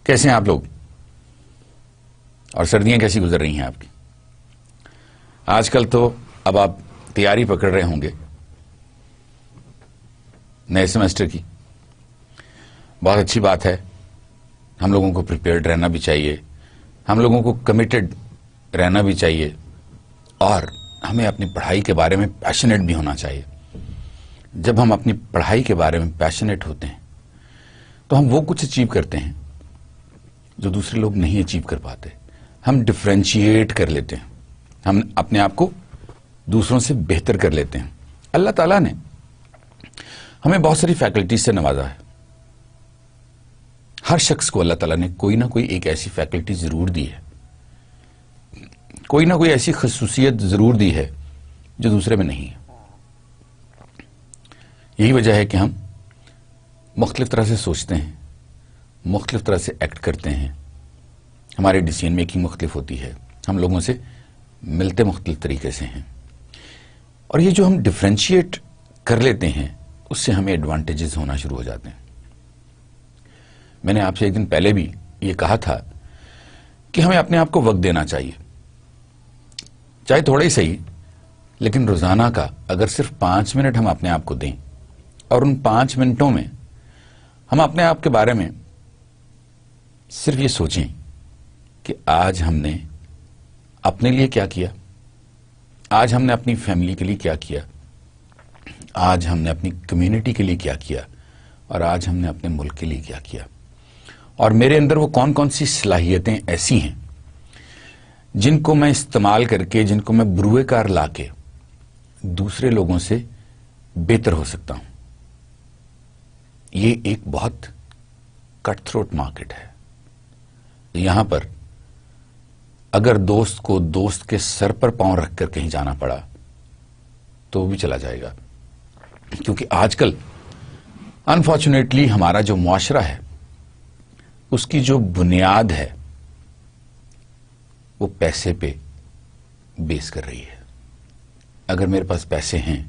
کیسے ہیں آپ لوگ اور سردیاں کیسی گزر رہی ہیں آپ کی؟ آج کل تو اب آپ تیاری پکڑ رہے ہوں گے نئے سیمسٹر کی. بہت اچھی بات ہے. ہم لوگوں کو پریپیئرڈ رہنا بھی چاہیے, ہم لوگوں کو کمیٹڈ رہنا بھی چاہیے, اور ہمیں اپنی پڑھائی کے بارے میں پیشنیٹ بھی ہونا چاہیے. جب ہم اپنی پڑھائی کے بارے میں پیشنیٹ ہوتے ہیں تو ہم وہ کچھ اچیو کرتے ہیں جو دوسرے لوگ نہیں اچیو کر پاتے. ہم ڈفرینشیٹ کر لیتے ہیں, ہم اپنے آپ کو دوسروں سے بہتر کر لیتے ہیں. اللہ تعالیٰ نے ہمیں بہت ساری فیکلٹیز سے نوازا ہے. ہر شخص کو اللہ تعالیٰ نے کوئی نہ کوئی ایک ایسی فیکلٹی ضرور دی ہے, کوئی نہ کوئی ایسی خصوصیت ضرور دی ہے جو دوسرے میں نہیں ہے. یہی وجہ ہے کہ ہم مختلف طرح سے سوچتے ہیں, مختلف طرح سے ایکٹ کرتے ہیں, ہماری ڈیسیژن میکنگ مختلف ہوتی ہے, ہم لوگوں سے ملتے مختلف طریقے سے ہیں. اور یہ جو ہم ڈفرینشیٹ کر لیتے ہیں اس سے ہمیں ایڈوانٹیجز ہونا شروع ہو جاتے ہیں. میں نے آپ سے ایک دن پہلے بھی یہ کہا تھا کہ ہمیں اپنے آپ کو وقت دینا چاہیے, چاہے تھوڑا ہی صحیح, لیکن روزانہ کا اگر صرف 5 منٹ ہم اپنے آپ کو دیں اور ان 5 منٹوں میں ہم اپنے آپ کے بارے میں صرف یہ سوچیں کہ آج ہم نے اپنے لیے کیا کیا, آج ہم نے اپنی فیملی کے لیے کیا کیا, آج ہم نے اپنی کمیونٹی کے لیے کیا کیا, اور آج ہم نے اپنے ملک کے لیے کیا کیا, اور میرے اندر وہ کون کون سی صلاحیتیں ایسی ہیں جن کو میں استعمال کر کے, جن کو میں بروئے کار لا کے دوسرے لوگوں سے بہتر ہو سکتا ہوں. یہ ایک بہت کٹ تھروٹ مارکیٹ ہے. یہاں پر اگر دوست کو دوست کے سر پر پاؤں رکھ کر کہیں جانا پڑا تو بھی چلا جائے گا, کیونکہ آج کل انفارچونیٹلی ہمارا جو معاشرہ ہے اس کی جو بنیاد ہے وہ پیسے پہ بیس کر رہی ہے. اگر میرے پاس پیسے ہیں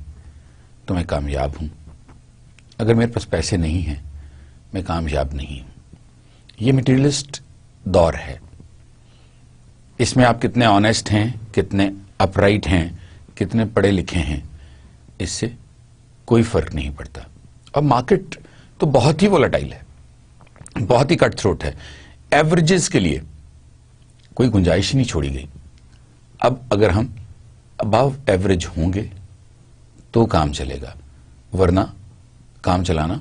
تو میں کامیاب ہوں, اگر میرے پاس پیسے نہیں ہیں میں کامیاب نہیں ہوں. یہ مٹیریلسٹ دور ہے. اس میں آپ کتنے آنیسٹ ہیں, کتنے اپ رائٹ ہیں, کتنے پڑھے لکھے ہیں, اس سے کوئی فرق نہیں پڑتا. اور مارکیٹ تو بہت ہی وولیٹائل ہے, بہت ہی کٹ تھروٹ ہے. ایوریجز کے لیے کوئی گنجائش نہیں چھوڑی گئی. اب اگر ہم ابو ایوریج ہوں گے تو کام چلے گا, ورنہ کام چلانا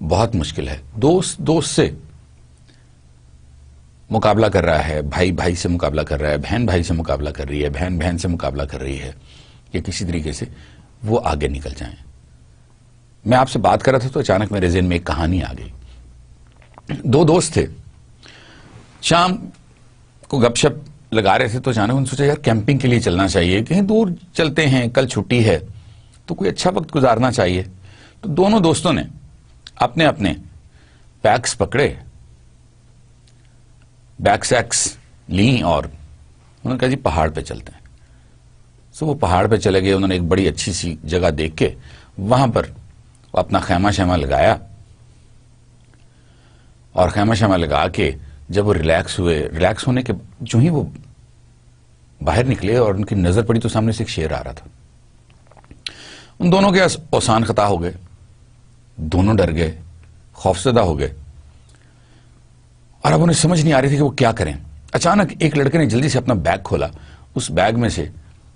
بہت مشکل ہے. دوست دوست سے مقابلہ کر رہا ہے, بھائی بھائی سے مقابلہ کر رہا ہے, بہن بھائی سے مقابلہ کر رہی ہے, بہن بہن سے مقابلہ کر رہی ہے, کہ کسی طریقے سے وہ آگے نکل جائیں. میں آپ سے بات کر رہا تھا تو اچانک میرے ذہن میں ایک کہانی آ گئی. 2 دوست تھے, شام کو گپ شپ لگا رہے تھے تو اچانک انہوں نے سوچا یار کیمپنگ کے لیے چلنا چاہیے, کہیں دور چلتے ہیں, کل چھٹی ہے تو کوئی اچھا وقت گزارنا چاہیے. تو دونوں دوستوں نے اپنے اپنے پیکس پکڑے, بیک سیکس لیں, اور انہوں نے کہا جی پہاڑ پہ چلتے ہیں. سو وہ پہاڑ پہ چلے گئے. انہوں نے ایک بڑی اچھی سی جگہ دیکھ کے وہاں پر اپنا خیمہ شیمہ لگایا, اور خیمہ شیمہ لگا کے جب وہ ریلیکس ہوئے, ریلیکس ہونے کے جو ہی وہ باہر نکلے اور ان کی نظر پڑی تو سامنے سے ایک شیر آ رہا تھا. ان دونوں کے اوسان خطا ہو گئے, دونوں ڈر گئے, خوفزدہ ہو گئے, اور اب انہیں سمجھ نہیں آ رہی تھی کہ وہ کیا کریں. اچانک ایک لڑکے نے جلدی سے اپنا بیگ کھولا, اس بیگ میں سے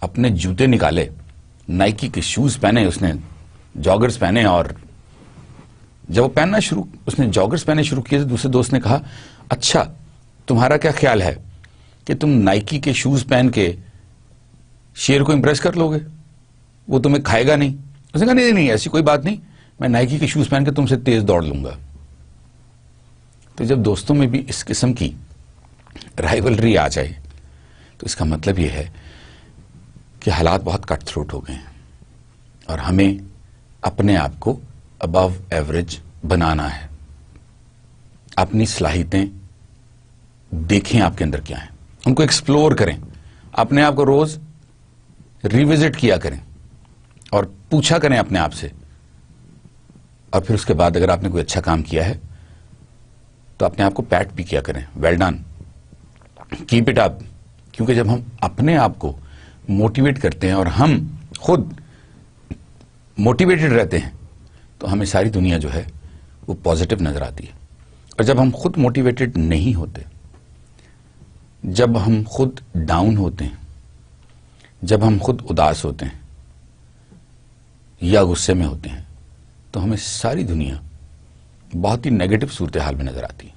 اپنے جوتے نکالے, نائکی کے شوز پہنے, اس نے جاگرز پہنے, اور جب وہ پہننا اس نے جاگرز پہنے شروع کیے تو دوسرے دوست نے کہا اچھا تمہارا کیا خیال ہے کہ تم نائکی کے شوز پہن کے شیر کو امپریس کر لو گے, وہ تمہیں کھائے گا نہیں. اس نے کہا نہیں ایسی کوئی بات نہیں, میں نائکی کے شوز پہن کے تم سے تیز دوڑ لوں گا. تو جب دوستوں میں بھی اس قسم کی رائیولری آ جائے تو اس کا مطلب یہ ہے کہ حالات بہت کٹ تھروٹ ہو گئے ہیں, اور ہمیں اپنے آپ کو ابو ایوریج بنانا ہے. اپنی صلاحیتیں دیکھیں آپ کے اندر کیا ہیں, ان کو ایکسپلور کریں, اپنے آپ کو روز ریوزٹ کیا کریں اور پوچھا کریں اپنے آپ سے, اور پھر اس کے بعد اگر آپ نے کوئی اچھا کام کیا ہے تو اپنے آپ کو پیٹ بھی کیا کریں, well done, keep it up. کیونکہ جب ہم اپنے آپ کو موٹیویٹ کرتے ہیں اور ہم خود موٹیویٹڈ رہتے ہیں تو ہمیں ساری دنیا جو ہے وہ پازیٹو نظر آتی ہے. اور جب ہم خود موٹیویٹڈ نہیں ہوتے, جب ہم خود ڈاؤن ہوتے ہیں, جب ہم خود اداس ہوتے ہیں یا غصے میں ہوتے ہیں, تو ہمیں ساری دنیا بہت ہی نیگیٹو صورتحال میں نظر آتی ہے.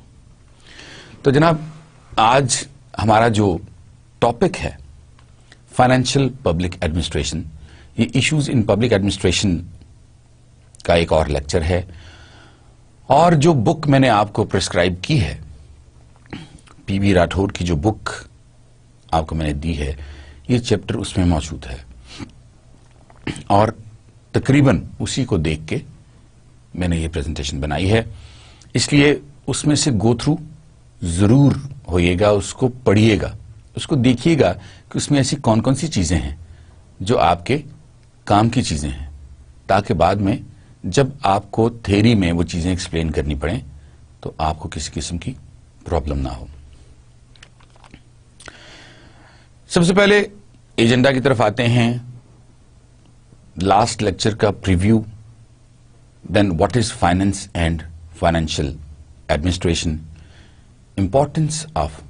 تو جناب آج ہمارا جو ٹاپک ہے فائنینشیل پبلک ایڈمنسٹریشن, یہ ایشوز ان پبلک ایڈمنسٹریشن کا ایک اور لیکچر ہے. اور جو بک میں نے آپ کو پرسکرائب کی ہے, پی بی راٹھور کی جو بک آپ کو میں نے دی ہے, یہ چیپٹر اس میں موجود ہے اور تقریباً اسی کو دیکھ کے میں نے یہ پریزنٹیشن بنائی ہے. اس لیے اس میں سے گو تھرو ضرور ہوئیے گا, اس کو پڑھیے گا, اس کو دیکھیے گا کہ اس میں ایسی کون کون سی چیزیں ہیں جو آپ کے کام کی چیزیں ہیں, تاکہ بعد میں جب آپ کو تھیری میں وہ چیزیں ایکسپلین کرنی پڑیں تو آپ کو کسی قسم کی پرابلم نہ ہو. سب سے پہلے ایجنڈا کی طرف آتے ہیں. لاسٹ لیکچر کا preview, then what is finance and financial administration, importance of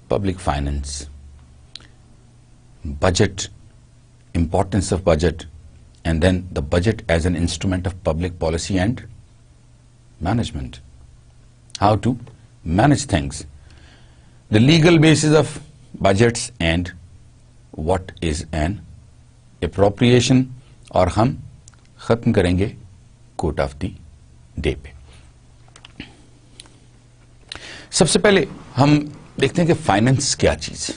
public finance, budget, importance of budget, and then the budget as an instrument of public policy and management. How to manage things, the legal basis of budgets and what is an appropriation, اور ہم ختم کریں گے کوٹ of the day پہ. سب سے پہلے ہم دیکھتے ہیں کہ فائنینس کیا چیز ہے.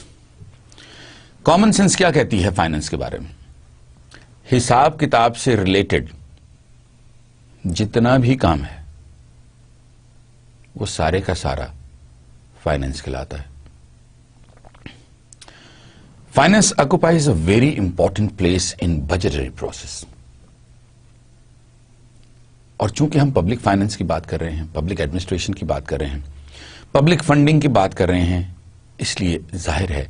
کامن سینس کیا کہتی ہے فائنینس کے بارے میں؟ حساب کتاب سے ریلیٹڈ جتنا بھی کام ہے وہ سارے کا سارا فائنینس کہلاتا ہے. Finance occupies a very important place in بجٹری process. اور چونکہ ہم پبلک فائنینس کی بات کر رہے ہیں, پبلک ایڈمنسٹریشن کی بات کر رہے ہیں, پبلک فنڈنگ کی بات کر رہے ہیں, اس لیے ظاہر ہے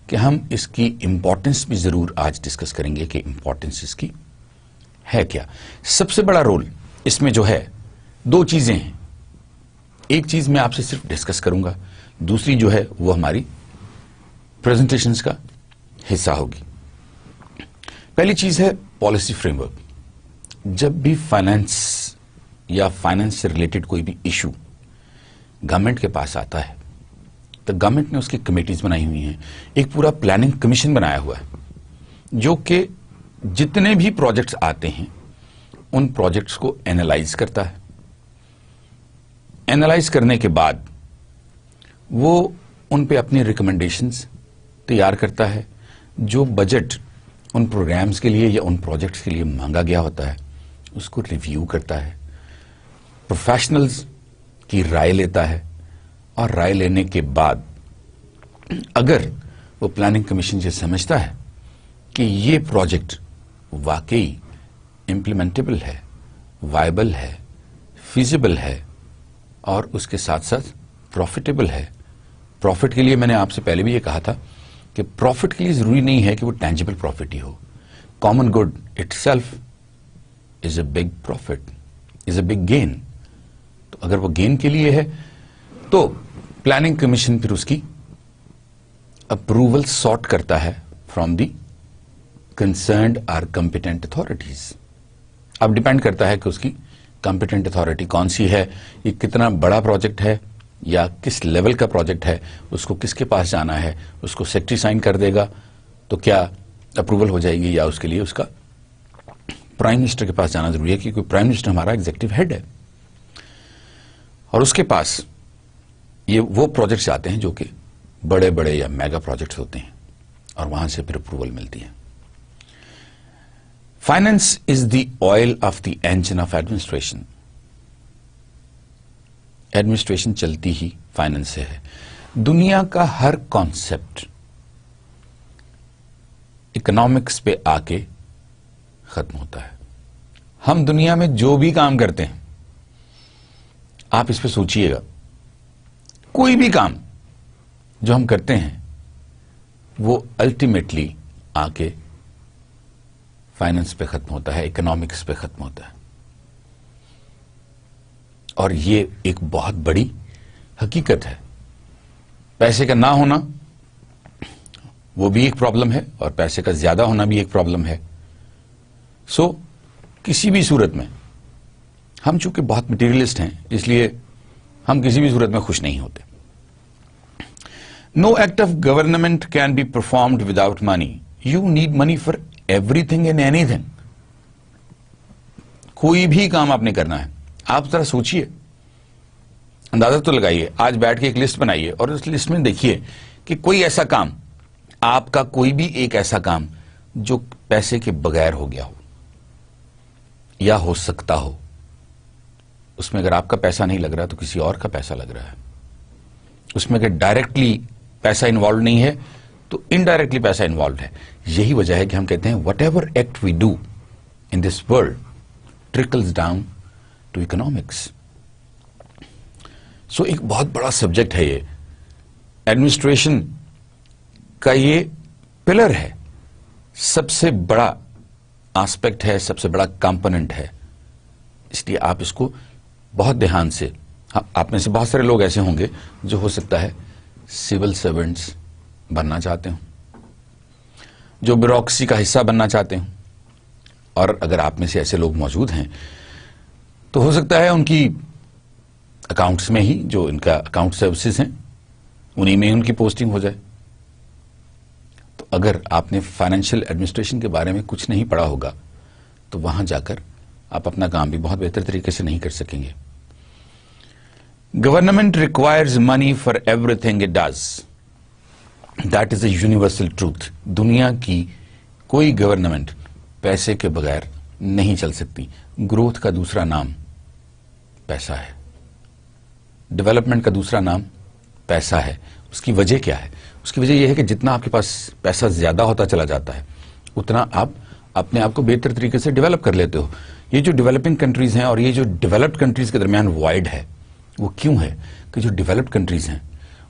کہ ہم اس کی امپورٹنس بھی ضرور آج ڈسکس کریں گے کہ امپورٹنس اس کی ہے کیا. سب سے بڑا رول اس میں جو ہے, دو چیزیں ہیں. ایک چیز میں آپ سے صرف ڈسکس کروں گا, دوسری جو ہے وہ ہماری پریزنٹیشنز کا حصہ ہوگی. پہلی چیز ہے پالیسی فریم ورک. جب بھی فائنینس یا فائنینس سے ریلیٹڈ کوئی بھی ایشو گورنمنٹ کے پاس آتا ہے تو گورنمنٹ نے اس کی کمیٹیز بنائی ہوئی ہیں, ایک پورا پلاننگ کمیشن بنایا ہوا ہے جو کہ جتنے بھی پروجیکٹس آتے ہیں ان پروجیکٹس کو اینالائز کرتا ہے. اینالائز کرنے کے بعد وہ ان پہ اپنی ریکمنڈیشنز تیار کرتا ہے. جو بجٹ ان پروگرامز کے لیے یا ان پروجیکٹس کے لیے مانگا گیا ہوتا ہے اس کو ریویو کرتا ہے, پروفیشنلز کی رائے لیتا ہے, اور رائے لینے کے بعد اگر وہ پلاننگ کمیشن یہ سمجھتا ہے کہ یہ پروجیکٹ واقعی امپلیمنٹیبل ہے, وائبل ہے, فیزیبل ہے اور اس کے ساتھ ساتھ پروفیٹیبل ہے. پروفٹ کے لیے میں نے آپ سے پہلے بھی یہ کہا تھا کہ پروفٹ کے لیے ضروری نہیں ہے کہ وہ ٹینجیبل پروفٹ ہی ہو. Common good itself is a big profit, is a big gain. تو اگر وہ گین کے لیے ہے تو پلاننگ کمیشن پھر اس کی اپروول سارٹ کرتا ہے فرام دی کنسرنڈ اور کمپیٹنٹ اتھارٹیز. اب ڈیپینڈ کرتا ہے کہ اس کی کمپیٹنٹ اتھارٹی کون سی ہے, یہ کتنا بڑا پروجیکٹ ہے یا کس لیول کا پروجیکٹ ہے, اس کو کس کے پاس جانا ہے, اس کو سیکرٹری سائن کر دے گا تو کیا اپروول ہو جائے گی, یا اس کے لیے اس کا پرائم منسٹر کے پاس جانا ضروری ہے کیونکہ پرائم منسٹر ہمارا ایگزیکٹو ہیڈ ہے اور اس کے پاس یہ وہ پروجیکٹس آتے ہیں جو کہ بڑے بڑے یا میگا پروجیکٹس ہوتے ہیں اور وہاں سے پھر اپروول ملتی ہے. Finance is the Isle of the engine of administration. Administration چلتی ہی فائنینس سے ہے. دنیا کا ہر کانسیپٹ اکنامکس پہ آ کے ختم ہوتا ہے. ہم دنیا میں جو بھی کام کرتے ہیں آپ اس پہ سوچئے گا کوئی بھی کام جو ہم کرتے ہیں وہ الٹیمیٹلی آ کے فائننس پہ ختم ہوتا ہے, اکنامکس پہ ختم ہوتا ہے. اور یہ ایک بہت بڑی حقیقت ہے. پیسے کا نہ ہونا وہ بھی ایک پرابلم ہے, اور پیسے کا زیادہ ہونا بھی ایک پرابلم ہے. سو کسی بھی صورت میں ہم چونکہ بہت مٹیریلسٹ ہیں, اس لیے ہم کسی بھی صورت میں خوش نہیں ہوتے. No act of government can be performed without money. You need money for everything and anything. کوئی بھی کام آپ نے کرنا ہے, آپ ذرا سوچئے, اندازہ تو لگائیے, آج بیٹھ کے ایک لسٹ بنائیے اور اس لسٹ میں دیکھیے کہ کوئی ایسا کام, آپ کا کوئی بھی ایک ایسا کام جو پیسے کے بغیر ہو گیا ہو یا ہو سکتا ہو. اس میں اگر آپ کا پیسہ نہیں لگ رہا تو کسی اور کا پیسہ لگ رہا ہے. اس میں اگر ڈائریکٹلی پیسہ انوالو نہیں ہے تو انڈائریکٹلی پیسہ انوالوڈ ہے. یہی وجہ ہے کہ ہم کہتے ہیں whatever act we do in this world trickles down to economics. So ایک بہت بڑا سبجیکٹ ہے یہ. ایڈمنسٹریشن کا یہ پلر ہے, سب سے بڑا آسپیکٹ ہے, سب سے بڑا کمپوننٹ ہے. اس لیے آپ اس کو بہت دھیان سے, آپ میں سے بہت سارے لوگ ایسے ہوں گے جو ہو سکتا ہے سول سرونٹس بننا چاہتے ہوں, جو بیوروکریسی کا حصہ بننا چاہتے ہوں, اور اگر آپ میں سے ایسے لوگ موجود ہیں تو ہو سکتا ہے ان کی اکاؤنٹس میں ہی, جو ان کا اکاؤنٹ سروسز ہیں, انہی میں ان کی پوسٹنگ ہو جائے. تو اگر آپ نے فائنینشیل ایڈمنسٹریشن کے بارے میں کچھ نہیں پڑھا ہوگا تو وہاں جا کر آپ اپنا کام بھی بہت بہتر طریقے سے نہیں کر سکیں گے. Government requires money for every thing it does. That is a universal truth. دنیا کی کوئی گورنمنٹ پیسے کے بغیر نہیں چل سکتی. گروتھ کا دوسرا نام پیسہ ہے, ڈیولپمنٹ کا دوسرا نام پیسہ ہے. اس کی وجہ کیا ہے؟ اس کی وجہ یہ ہے کہ جتنا آپ کے پاس پیسہ زیادہ ہوتا چلا جاتا ہے اتنا آپ اپنے آپ کو بہتر طریقے سے ڈیولپ کر لیتے ہو. یہ جو ڈیولپنگ کنٹریز ہیں اور یہ جو ڈیولپڈ کنٹریز کے درمیان وائڈ ہے, وہ کیوں ہے کہ جو ڈیولپڈ کنٹریز ہیں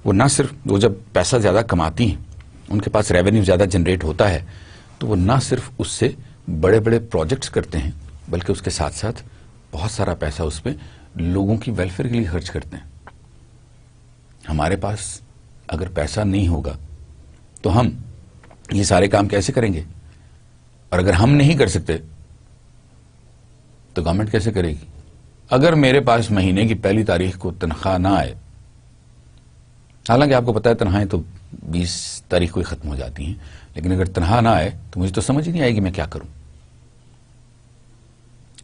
وہ نہ صرف, وہ جب پیسہ زیادہ کماتی ہیں, ان کے پاس ریونیو زیادہ جنریٹ ہوتا ہے, تو وہ نہ صرف اس سے بڑے بڑے پروجیکٹس کرتے ہیں بلکہ اس کے ساتھ ساتھ بہت سارا پیسہ اس پہ لوگوں کی ویلفیئر کے لیے خرچ کرتے ہیں. ہمارے پاس اگر پیسہ نہیں ہوگا تو ہم یہ سارے کام کیسے کریں گے؟ اور اگر ہم نہیں کر سکتے تو گورنمنٹ کیسے کرے گی؟ اگر میرے پاس مہینے کی پہلی تاریخ کو تنخواہ نہ آئے, حالانکہ آپ کو پتا ہے تنخواہیں تو 20 تاریخ کو ہی ختم ہو جاتی ہیں, لیکن اگر تنخواہ نہ آئے تو مجھے تو سمجھ ہی نہیں آئے گی میں کیا کروں.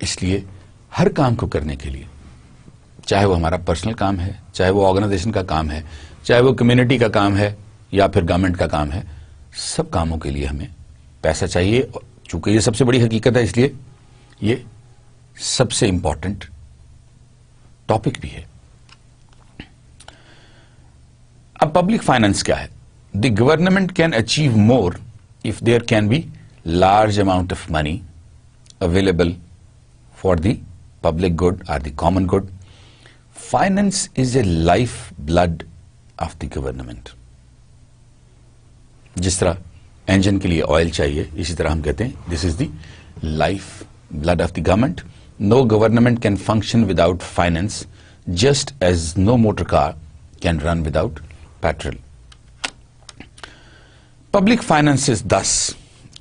اس لیے ہر کام کو کرنے کے لیے, چاہے وہ ہمارا پرسنل کام ہے, چاہے وہ آرگنائزیشن کا کام ہے, چاہے وہ کمیونٹی کا کام ہے یا پھر گورنمنٹ کا کام ہے, سب کاموں کے لیے ہمیں پیسہ چاہیے. چونکہ یہ سب سے بڑی حقیقت ہے اس لیے یہ سب سے امپورٹنٹ ٹاپک بھی ہے. اب پبلک فائنانس کیا ہے؟ The government can achieve more if there can be large amount of money available for the public good اور the common good. Finance is a life blood of the government. جس طرح engine کے لیے oil چاہیے, اسی طرح ہم کہتے ہیں this is the life blood of the government. No government can function without finance, just as no motor car can run without petrol. Public finance is thus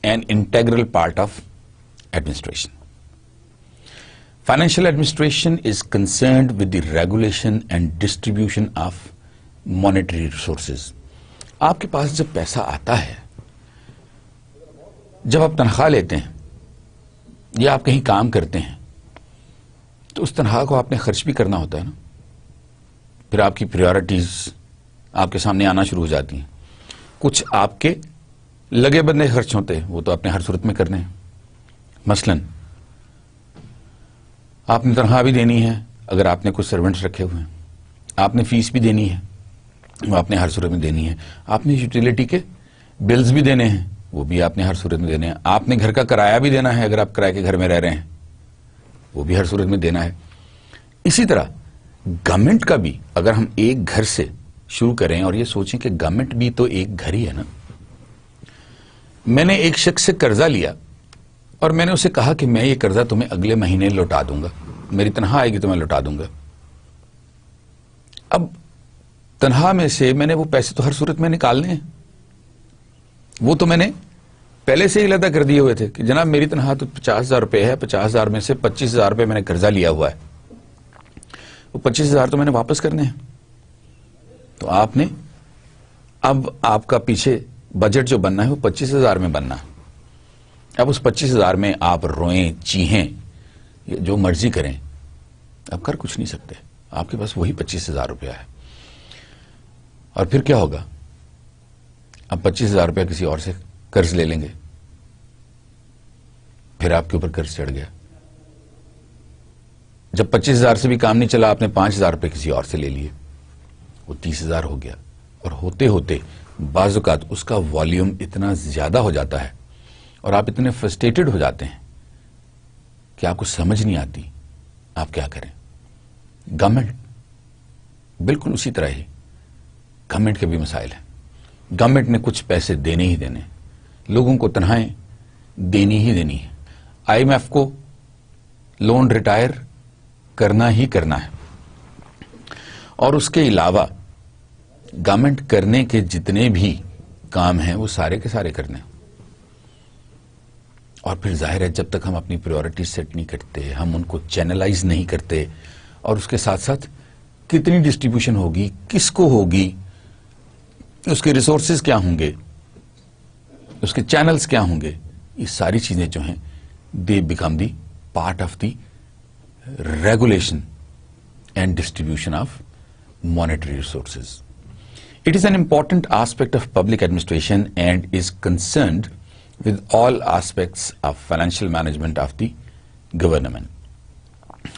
an integral part of administration. Financial administration is concerned with the regulation and distribution of monetary resources. آپ کے پاس جب پیسہ آتا ہے, جب آپ تنخواہ لیتے ہیں یا آپ کہیں کام کرتے ہیں, تو اس تنخواہ کو آپ نے خرچ بھی کرنا ہوتا ہے نا. پھر آپ کی پریورٹیز آپ کے سامنے آنا شروع ہو جاتی ہیں. کچھ آپ کے لگے بندے خرچ ہوتے ہیں, وہ تو آپ نے ہر صورت میں کرنے ہیں. مثلاً آپ نے تنخواہ بھی دینی ہے اگر آپ نے کچھ سرونٹس رکھے ہوئے ہیں, آپ نے فیس بھی دینی ہے, وہ آپ نے ہر صورت میں دینی ہے. آپ نے یوٹیلیٹی کے بلز بھی دینے ہیں, وہ بھی آپ نے ہر صورت میں دینے ہیں. آپ نے گھر کا کرایہ بھی دینا ہے, اگر آپ کرایہ کے گھر میں رہ رہے ہیں وہ بھی ہر صورت میں دینا ہے. اسی طرح گورنمنٹ کا بھی, اگر ہم ایک گھر سے شروع کریں اور یہ سوچیں کہ گورنمنٹ بھی تو ایک گھر ہی ہے نا. میں نے ایک شخص سے قرضہ لیا اور میں نے اسے کہا کہ میں یہ قرضہ تمہیں اگلے مہینے لوٹا دوں گا, میری تنخواہ آئے گی تو میں لوٹا دوں گا. اب تنخواہ میں سے میں نے وہ پیسے تو ہر صورت میں نکالنے ہیں, وہ تو میں نے پہلے سے ہی علیحدہ کر دیے ہوئے تھے کہ جناب میری تنخواہ تو 50,000 روپے ہے, 50,000 میں سے 25,000 روپے میں نے قرضہ لیا ہوا ہے, وہ 25,000 تو میں نے واپس کرنے ہیں. تو آپ نے اب آپ کا پیچھے بجٹ جو بننا ہے وہ 25,000 میں بننا ہے. اب اس 25,000 میں آپ روئیں چیہیں جو مرضی کریں, اب کر کچھ نہیں سکتے. آپ کے پاس وہی 25,000 روپیہ ہے. اور پھر کیا ہوگا؟ اب 25,000 روپیہ کسی اور سے قرض لے لیں گے, پھر آپ کے اوپر قرض چڑھ گیا. جب 25,000 سے بھی کام نہیں چلا, آپ نے 5,000 روپے کسی اور سے لے لیے, وہ 30,000 ہو گیا. اور ہوتے ہوتے بعض اوقات اس کا والیوم اتنا زیادہ ہو جاتا ہے اور آپ اتنے فرسٹریٹڈ ہو جاتے ہیں کہ آپ کو سمجھ نہیں آتی آپ کیا کریں. گورنمنٹ بالکل اسی طرح ہی, گورنمنٹ کے بھی مسائل ہیں. گورنمنٹ نے کچھ پیسے دینے ہی دینے, لوگوں کو تنخواہیں دینی ہی دینی ہے. IMF کو لون ریٹائر کرنا ہی کرنا ہے, اور اس کے علاوہ گورنمنٹ کرنے کے جتنے بھی کام ہیں وہ سارے کے سارے کرنے ہیں. اور پھر ظاہر ہے جب تک ہم اپنی پریورٹی سیٹ نہیں کرتے, ہم ان کو چینلائز نہیں کرتے, اور اس کے ساتھ ساتھ کتنی ڈسٹریبیوشن ہوگی, کس کو ہوگی, اس کے ریسورسز کیا ہوں گے, اس کے چینلز کیا ہوں گے, یہ ساری چیزیں جو ہیں they become the part of the regulation and distribution of monetary resources. It is an important aspect of public administration and is concerned with all aspects of financial management of the government.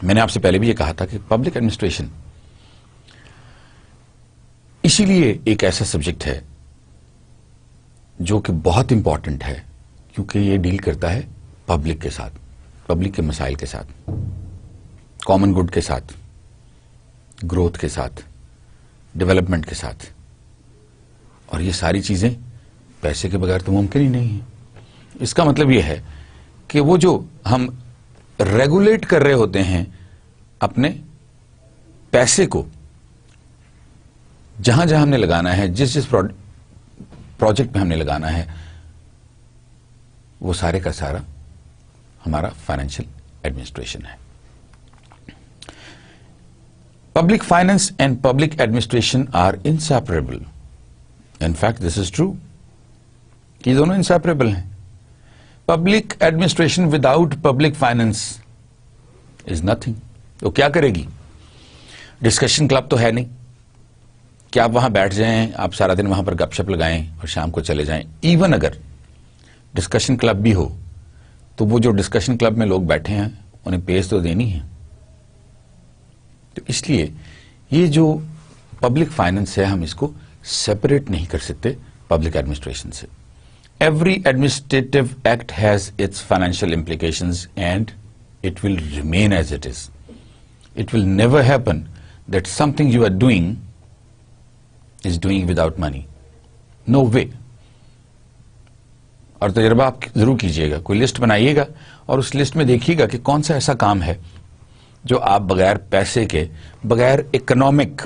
میں نے آپ سے پہلے بھی یہ کہا تھا کہ پبلک ایڈمنسٹریشن اسی لیے ایک ایسا سبجیکٹ ہے جو کہ بہت امپورٹنٹ ہے, کیونکہ یہ ڈیل کرتا ہے پبلک کے ساتھ, پبلک کے مسائل کے ساتھ, کامن گڈ کے ساتھ, گروتھ کے ساتھ, ڈیولپمنٹ کے ساتھ. اور یہ ساری چیزیں پیسے کے بغیر تو ممکن ہی نہیں ہے. اس کا مطلب یہ ہے کہ وہ جو ہم ریگولیٹ کر رہے ہوتے ہیں اپنے پیسے کو, جہاں جہاں ہم نے لگانا ہے, جس جس پروجیکٹ میں ہم نے لگانا ہے, وہ سارے کا سارا ہمارا فائنینشیل ایڈمنسٹریشن ہے. Public finance and public administration are inseparable. In fact, this is true. یہ دونوں inseparable ہیں. Public administration without public finance is nothing. تو کیا کرے گی؟ ڈسکشن کلب تو ہے نہیں کہ آپ وہاں بیٹھ جائیں, آپ سارا دن وہاں پر گپ شپ لگائیں اور شام کو چلے جائیں. ایون اگر ڈسکشن کلب بھی ہو تو وہ جو ڈسکشن کلب میں لوگ بیٹھے ہیں انہیں پیس تو دینی ہے. تو اس لیے یہ جو پبلک فائنینس ہے ہم اس کو سیپریٹ نہیں کر سکتے پبلک ایڈمنسٹریشن سے. Every administrative act has its financial implications and it will remain as it is. It will never happen that something you are doing is doing without money. No way. اور تجربہ آپ ضرور کیجیے گا, کوئی list بنائیے گا اور اس list میں دیکھیے گا کہ کون سا ایسا کام ہے جو آپ بغیر پیسے کے, بغیر اکنامک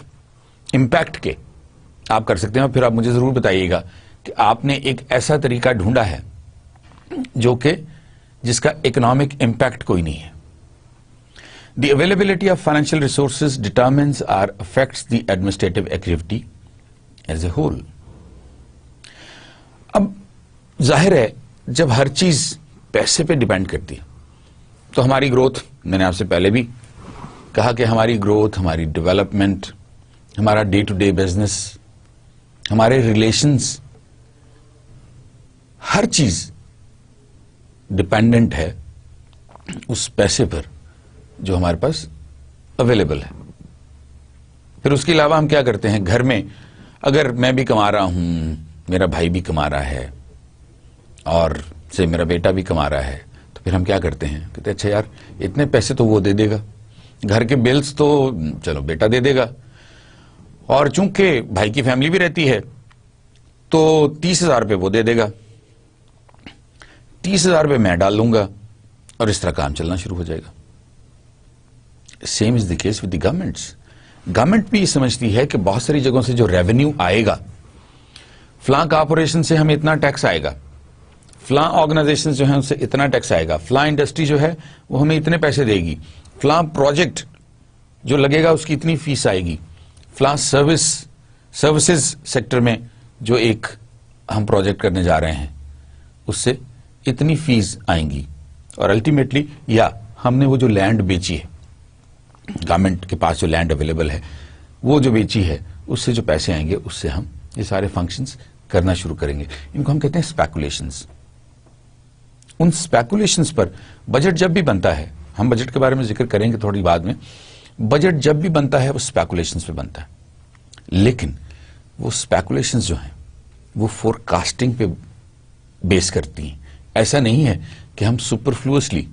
امپیکٹ کے آپ کر سکتے ہیں. پھر آپ مجھے ضرور بتائیے گا کہ آپ نے ایک ایسا طریقہ ڈھونڈا ہے جو کہ جس کا اکنامک امپیکٹ کوئی نہیں ہے. The availability of financial resources determines اور affects the administrative activity as a whole. اب ظاہر ہے جب ہر چیز پیسے پہ ڈیپینڈ کرتی ہے تو ہماری گروتھ, میں نے آپ سے پہلے بھی کہا کہ ہماری گروتھ, ہماری ڈیولپمنٹ, ہمارا ڈے ٹو ڈے بزنس, ہمارے ریلیشنز, ہر چیز ڈپینڈنٹ ہے اس پیسے پر جو ہمارے پاس اویلیبل ہے. پھر اس کے علاوہ ہم کیا کرتے ہیں گھر میں, اگر میں بھی کما رہا ہوں, میرا بھائی بھی کما رہا ہے اور سے میرا بیٹا بھی کما رہا ہے, تو پھر ہم کیا کرتے ہیں, کہتے ہیں اچھا یار اتنے پیسے تو وہ دے دے گا, گھر کے بلز تو چلو بیٹا دے دے گا, اور چونکہ بھائی کی فیملی بھی رہتی ہے تو 30,000 روپے وہ دے دے گا، 30,000 روپے میں ڈال لوں گا اور اس طرح کام چلنا شروع ہو جائے گا. Same is the case with the governments. Government بھی سمجھتی ہے کہ بہت ساری جگہوں سے جو ریونیو آئے گا، فلاں کارپوریشن سے ہمیں اتنا ٹیکس آئے گا، فلاں آرگنائزیشن جو ہیں ان سے اتنا ٹیکس آئے گا، فلاں انڈسٹری جو ہے وہ ہمیں اتنے پیسے دے گی، فلاں پروجیکٹ جو لگے گا اس کی اتنی فیس آئے گی، فلاں سروسز سیکٹر میں جو ایک ہم پروجیکٹ کرنے جا رہے ہیں اس سے اتنی فیس آئیں گی. اور الٹیمیٹلی یا ہم نے وہ جو لینڈ بیچی ہے، گورنمنٹ کے پاس جو لینڈ اویلیبل ہے وہ جو بیچی ہے اس سے جو پیسے آئیں گے اس سے ہم یہ سارے فنکشنز کرنا شروع کریں گے. ان کو ہم کہتے ہیں اسپیکولیشنز. ان اسپیکولیشنز پر بجٹ جب بھی بنتا ہے، ہم بجٹ کے بارے میں ذکر کریں گے تھوڑی بعد میں، بجٹ جب بھی بنتا ہے وہ اسپیکولیشنز پہ بنتا ہے. لیکن وہ اسپیکولیشنز جو ہیں وہ فور کاسٹنگ پہ بیس کرتی ہیں. ایسا نہیں ہے کہ ہم سپرفلوسلی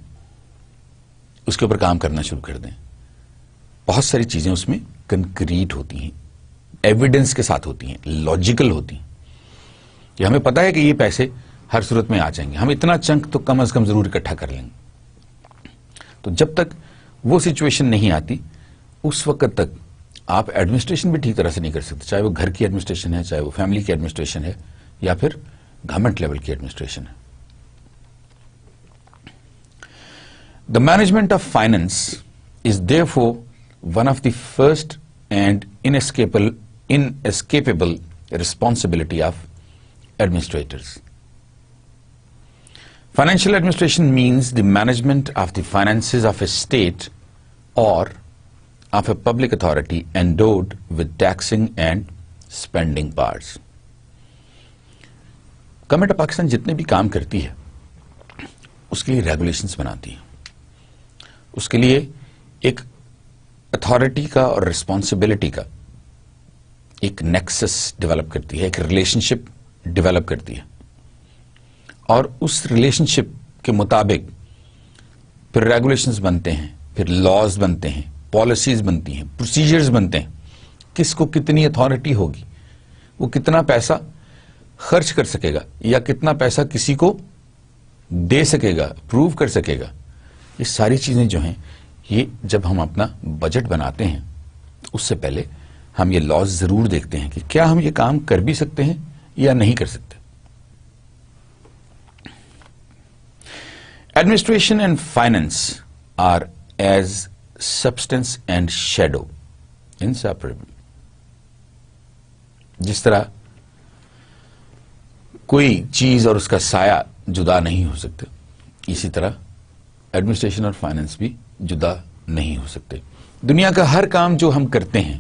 اس کے اوپر کام کرنا شروع کر دیں. بہت ساری چیزیں اس میں کنکریٹ ہوتی ہیں، ایویڈنس کے ساتھ ہوتی ہیں، لاجیکل ہوتی ہیں. کہ ہمیں پتا ہے کہ یہ پیسے ہر صورت میں آ جائیں گے، ہم اتنا چنک تو کم از کم ضرور اکٹھا کر لیں گے. تو جب تک وہ سچویشن نہیں آتی اس وقت تک آپ ایڈمنسٹریشن بھی ٹھیک طرح سے نہیں کر سکتے، چاہے وہ گھر کی ایڈمنسٹریشن ہے، چاہے وہ فیملی کی ایڈمنسٹریشن ہے، یا پھر گورنمنٹ لیول کی ایڈمنسٹریشن ہے. The management of finance is therefore one of the first and inescapable responsibility of administrators. Financial administration means the management of the finances of a state or of a public authority endowed with taxing and spending powers. Government of Pakistan جتنے بھی کام کرتی ہے اس کے لیے regulations بناتی ہے، اس کے لیے ایک اتھارٹی کا اور ریسپانسبلٹی کا ایک نیکسس ڈیولپ کرتی ہے، ایک ریلیشن شپ ڈیولپ کرتی ہے. اور اس ریلیشن شپ کے مطابق پھر ریگولیشنز بنتے ہیں، پھر لاز بنتے ہیں، پالیسیز بنتی ہیں، پروسیجرز بنتے ہیں. کس کو کتنی اتھارٹی ہوگی، وہ کتنا پیسہ خرچ کر سکے گا یا کتنا پیسہ کسی کو دے سکے گا، اپروو کر سکے گا. یہ ساری چیزیں جو ہیں یہ جب ہم اپنا بجٹ بناتے ہیں تو اس سے پہلے ہم یہ لاز ضرور دیکھتے ہیں کہ کیا ہم یہ کام کر بھی سکتے ہیں یا نہیں کر سکتے. Administration and finance are as substance and shadow inseparable. جس طرح کوئی چیز اور اس کا سایہ جدا نہیں ہو سکتے، اسی طرح ایڈمنسٹریشن اور فائنینس بھی جدا نہیں ہو سکتے. دنیا کا ہر کام جو ہم کرتے ہیں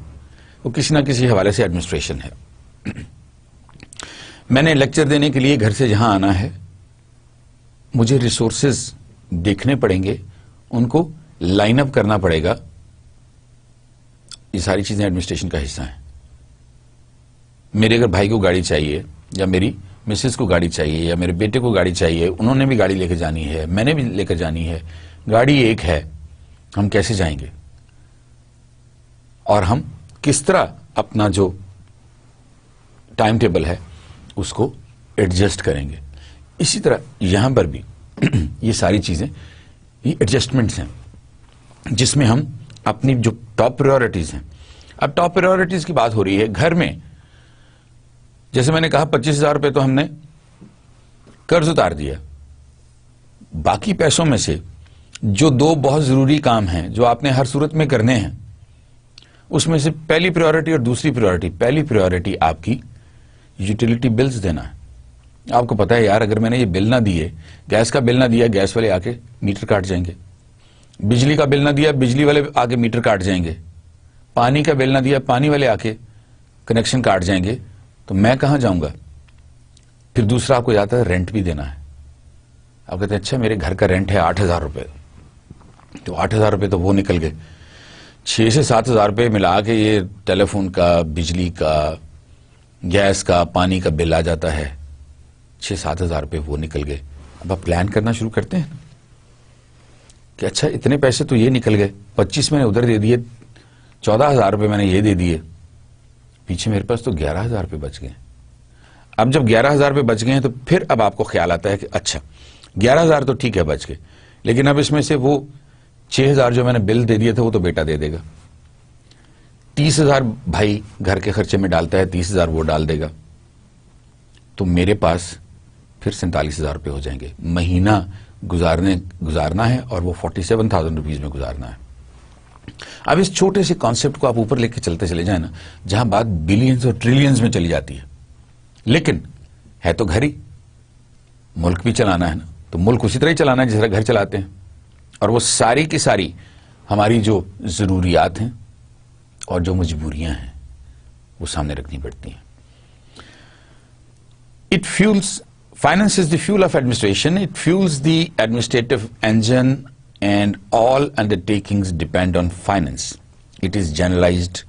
وہ کسی نہ کسی حوالے سے ایڈمنسٹریشن ہے. میں نے لیکچر دینے کے لیے گھر سے جہاں آنا ہے مجھے ریسورسز دیکھنے پڑیں گے، ان کو لائن اپ کرنا پڑے گا. یہ ساری چیزیں ایڈمنسٹریشن کا حصہ ہیں. میرے اگر بھائی کو گاڑی چاہیے یا میری مسز کو گاڑی چاہیے یا میرے بیٹے کو گاڑی چاہیے، انہوں نے بھی گاڑی لے کے جانی ہے، میں نے بھی لے کر جانی ہے، گاڑی ایک ہے، ہم کیسے جائیں گے اور ہم کس طرح اپنا جو ٹائم ٹیبل ہے اس کو ایڈجسٹ کریں گے. اسی طرح یہاں پر بھی یہ ساری چیزیں یہ ایڈجسٹمنٹس ہیں جس میں ہم اپنی جو ٹاپ پریورٹیز ہیں. اب ٹاپ پریورٹیز کی بات ہو رہی ہے گھر میں. جیسے میں نے کہا 25,000 روپے تو ہم نے قرض اتار دیا، باقی پیسوں میں سے جو دو بہت ضروری کام ہیں جو آپ نے ہر صورت میں کرنے ہیں اس میں سے پہلی پریورٹی اور دوسری پریورٹی، پہلی پریورٹی آپ کی یوٹیلیٹی بلز دینا ہے. آپ کو پتا ہے یار اگر میں نے یہ بل نہ دیے، گیس کا بل نہ دیا گیس والے آ کے میٹر کاٹ جائیں گے، بجلی کا بل نہ دیا بجلی والے آ کے میٹر کاٹ جائیں گے، پانی کا بل نہ دیا پانی والے آ کے کنیکشن کاٹ جائیں گے، تو میں کہاں جاؤں گا. پھر دوسرا آپ کو جاتا ہے رینٹ بھی دینا ہے. آپ کہتے ہیں اچھا میرے گھر کا رینٹ ہے 8,000 روپے، تو 8,000 روپے تو وہ نکل گئے. 6 سے 7,000 روپے ملا کے یہ ٹیلی فون کا، بجلی کا، گیس کا، پانی کا بل آ جاتا ہے. 6-7,000 روپے وہ نکل گئے. اب آپ پلان کرنا شروع کرتے ہیں کہ اچھا اتنے پیسے تو یہ نکل گئے، 25 میں نے ادھر دے دیے، 14,000 روپے میں نے یہ دے دیے، پیچھے میرے پاس تو 11,000 روپے بچ گئے. اب جب 11,000 روپے بچ گئے ہیں تو پھر اب آپ کو خیال آتا ہے کہ اچھا 11,000 تو ٹھیک ہے بچ گئے, لیکن اب اس میں سے وہ 6,000 جو میں نے بل دے دیا تھا وہ تو بیٹا دے دے گا, 30,000 بھائی گھر کے خرچے میں ڈالتا ہے, 30,000 وہ ڈال دے گا, تو میرے پاس پھر 47,000 روپے ہو جائیں گے. مہینہ گزارنا ہے اور وہ 47,000 روپیز میں گزارنا ہے. اب اس چھوٹے سے کانسیپٹ کو آپ اوپر لے کے چلتے چلے جائیں نا, جہاں بات بلینز اور ٹریلینز میں چلی جاتی ہے, لیکن ہے تو گھر ہی, ملک بھی چلانا ہے نا, تو ملک اسی طرح ہی چلانا ہے جس طرح گھر چلاتے ہیں, اور وہ ساری کی ساری ہماری جو ضروریات ہیں اور جو مجبوریاں ہیں وہ سامنے رکھنی پڑتی ہیں. Finance is the fuel of administration. It fuels the administrative engine and all undertakings depend on finance. It is generalized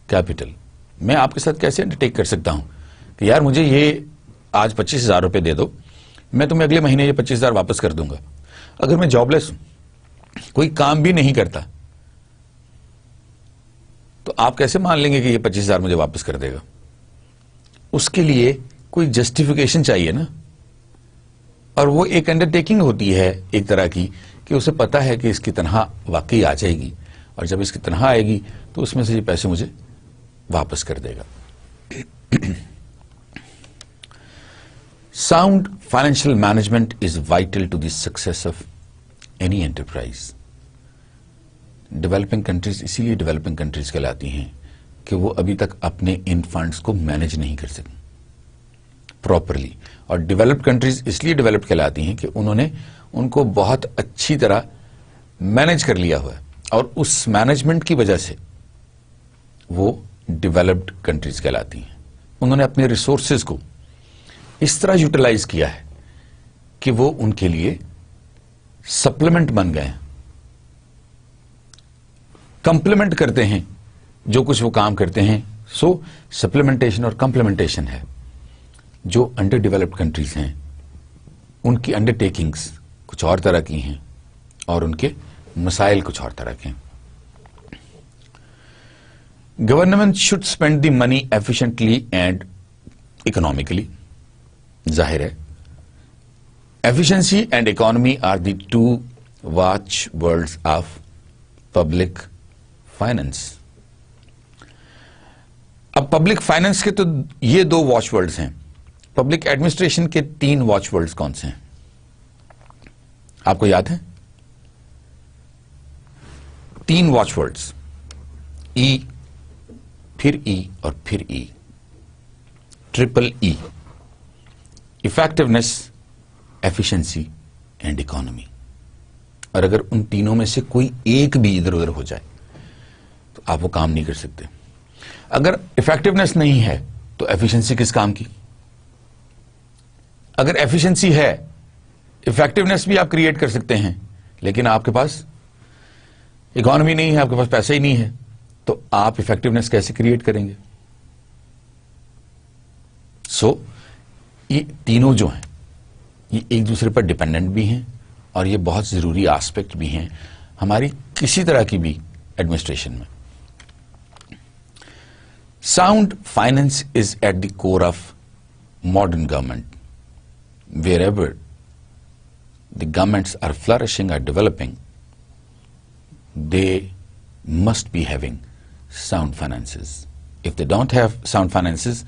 capital. میں آپ کے ساتھ کیسے انڈرٹیک کر سکتا ہوں کہ یار مجھے یہ آج 25,000 روپے دے دو, میں تمہیں اگلے مہینے یہ 25,000 واپس کر دوں گا. اگر میں جاب لیس ہوں, کوئی کام بھی نہیں کرتا, تو آپ کیسے مان لیں گے کہ یہ 25,000 مجھے واپس کر دے گا؟ اس کے لیے کوئی جسٹیفیکیشن چاہیے نا, اور وہ ایک انڈرٹیکنگ ہوتی ہے ایک طرح کی کہ اسے پتا ہے کہ اس کی تنخواہ واقعی آ جائے گی, اور جب اس کی تنخواہ آئے گی تو اس میں سے یہ پیسے مجھے واپس کر دے گا. Sound financial management is vital to the success of any enterprise. Developing countries اسی لیے ڈیولپنگ کنٹریز کہلاتی ہیں کہ وہ ابھی تک اپنے ان فنڈز کو مینج نہیں کر سکیں پراپرلی, اور ڈیولپڈ کنٹریز اس لیے ڈیولپڈ کہلاتی ہیں کہ انہوں نے ان کو بہت اچھی طرح مینج کر لیا ہوا ہے, اور اس مینجمنٹ کی وجہ سے وہ ڈیولپڈ کنٹریز کہلاتی ہیں. انہوں نے اپنے ریسورسز کو اس طرح یوٹیلائز کیا ہے کہ وہ ان کے لیے سپلیمنٹ بن گئے ہیں, کمپلیمنٹ کرتے ہیں جو کچھ وہ کام کرتے ہیں. سو سپلیمنٹیشن اور کمپلیمنٹیشن ہے. جو انڈر ڈیولپڈ کنٹریز ہیں ان کی انڈر ٹیکنگس کچھ اور طرح کی ہیں اور ان کے مسائل کچھ اور طرح کے ہیں. Government should spend the money efficiently and economically. ظاہر ہے efficiency and economy are the two watchwords of public finance. اب پبلک فائنانس کے تو یہ 2 واچ ورڈز ہیں, پبلک ایڈمنسٹریشن کے 3 واچ ورڈز کون سے ہیں آپ کو یاد ہیں؟ 3 واچ ورڈز, ای, پھر ای اور پھر E, triple E, effectiveness, efficiency and economy. اور اگر ان تینوں میں سے کوئی ایک بھی ادھر ادھر ہو جائے تو آپ وہ کام نہیں کر سکتے. اگر افیکٹونیس نہیں ہے تو ایفیشنسی کس کام کی؟ اگر ایفیشنسی ہے, افیکٹونیس بھی آپ کریٹ کر سکتے ہیں, لیکن آپ کے پاس اکانومی نہیں ہے, آپ کے پاس پیسہ ہی نہیں ہے, تو آپ افیکٹونیس کیسے کریٹ کریں گے؟ سو یہ تینوں جو ہیں یہ ایک دوسرے پر ڈیپینڈنٹ بھی ہیں اور یہ بہت ضروری آسپیکٹ بھی ہیں ہماری کسی طرح کی بھی ایڈمنسٹریشن میں. Sound finance is at the core of modern government. Wherever the governments are flourishing or developing, they must be having sound finances. If they don't have sound finances,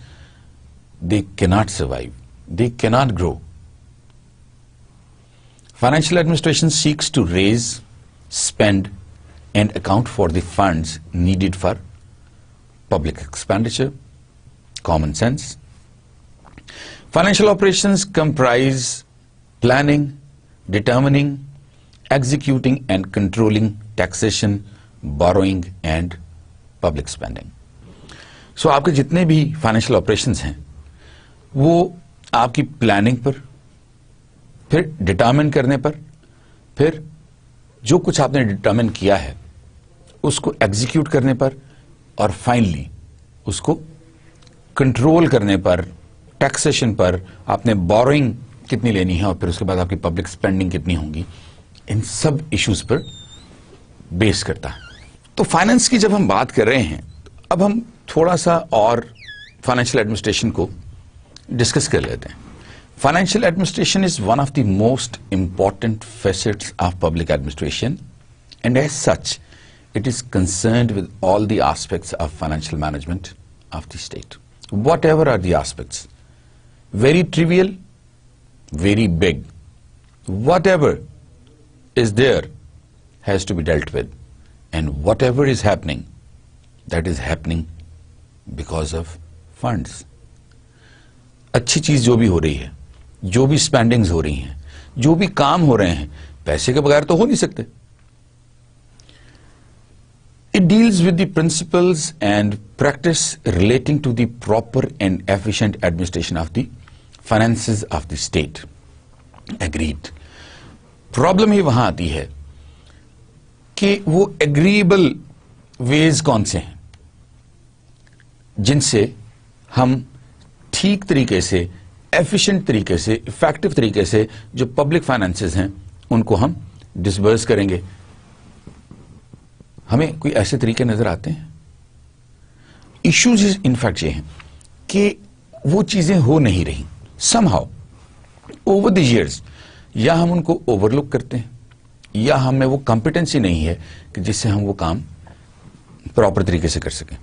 they cannot survive. They cannot grow. Financial administration seeks to raise, spend, and account for the funds needed for public expenditure, common sense. Financial operations comprise planning, determining, executing and controlling taxation, borrowing and public spending. So آپ کے جتنے بھی financial operations ہیں وہ آپ کی planning پر, پھر determine کرنے پر, پھر جو کچھ آپ نے ڈٹرمن کیا ہے اس کو ایگزیکیوٹ کرنے پر, اور فائنلی اس کو کنٹرول کرنے پر, ٹیکسیشن پر, آپ نے بوروئنگ کتنی لینی ہے اور پھر اس کے بعد آپ کی پبلک اسپینڈنگ کتنی ہوگی, ان سب ایشوز پر بیس کرتا ہے. تو فائنانس کی جب ہم بات کر رہے ہیں, اب ہم تھوڑا سا اور فائنینشیل ایڈمنسٹریشن کو ڈسکس کر لیتے ہیں. Financial administration is one of the most important facets of public administration and as such it is concerned with all the aspects of financial management of the state. Whatever are the aspects, very trivial, very big, whatever is there has to be dealt with. And whatever is happening, that is happening because of funds. اچھی چیز جو بھی ہو رہی ہے, جو بھی spendings ہو رہی ہیں, جو بھی کام ہو رہے ہیں, پیسے کے بغیر تو ہو نہیں سکتے. It deals with the principles and practice relating to the proper and efficient administration of the finances of the state. Agreed. Problem ہی وہاں آتی ہے کہ وہ agreeable ways کون سے ہیں جن سے ہم ٹھیک طریقے سے, efficient طریقے سے, effective طریقے سے جو public finances ہیں ان کو ہم disburse کریں گے. ہمیں کوئی ایسے طریقے نظر آتے ہیں. ایشوز انفیکٹ یہ ہیں کہ وہ چیزیں ہو نہیں رہی some how over the years, یا ہم ان کو اوور لک کرتے ہیں یا ہمیں وہ کمپیٹنسی نہیں ہے کہ جس سے ہم وہ کام پراپر طریقے سے کر سکیں.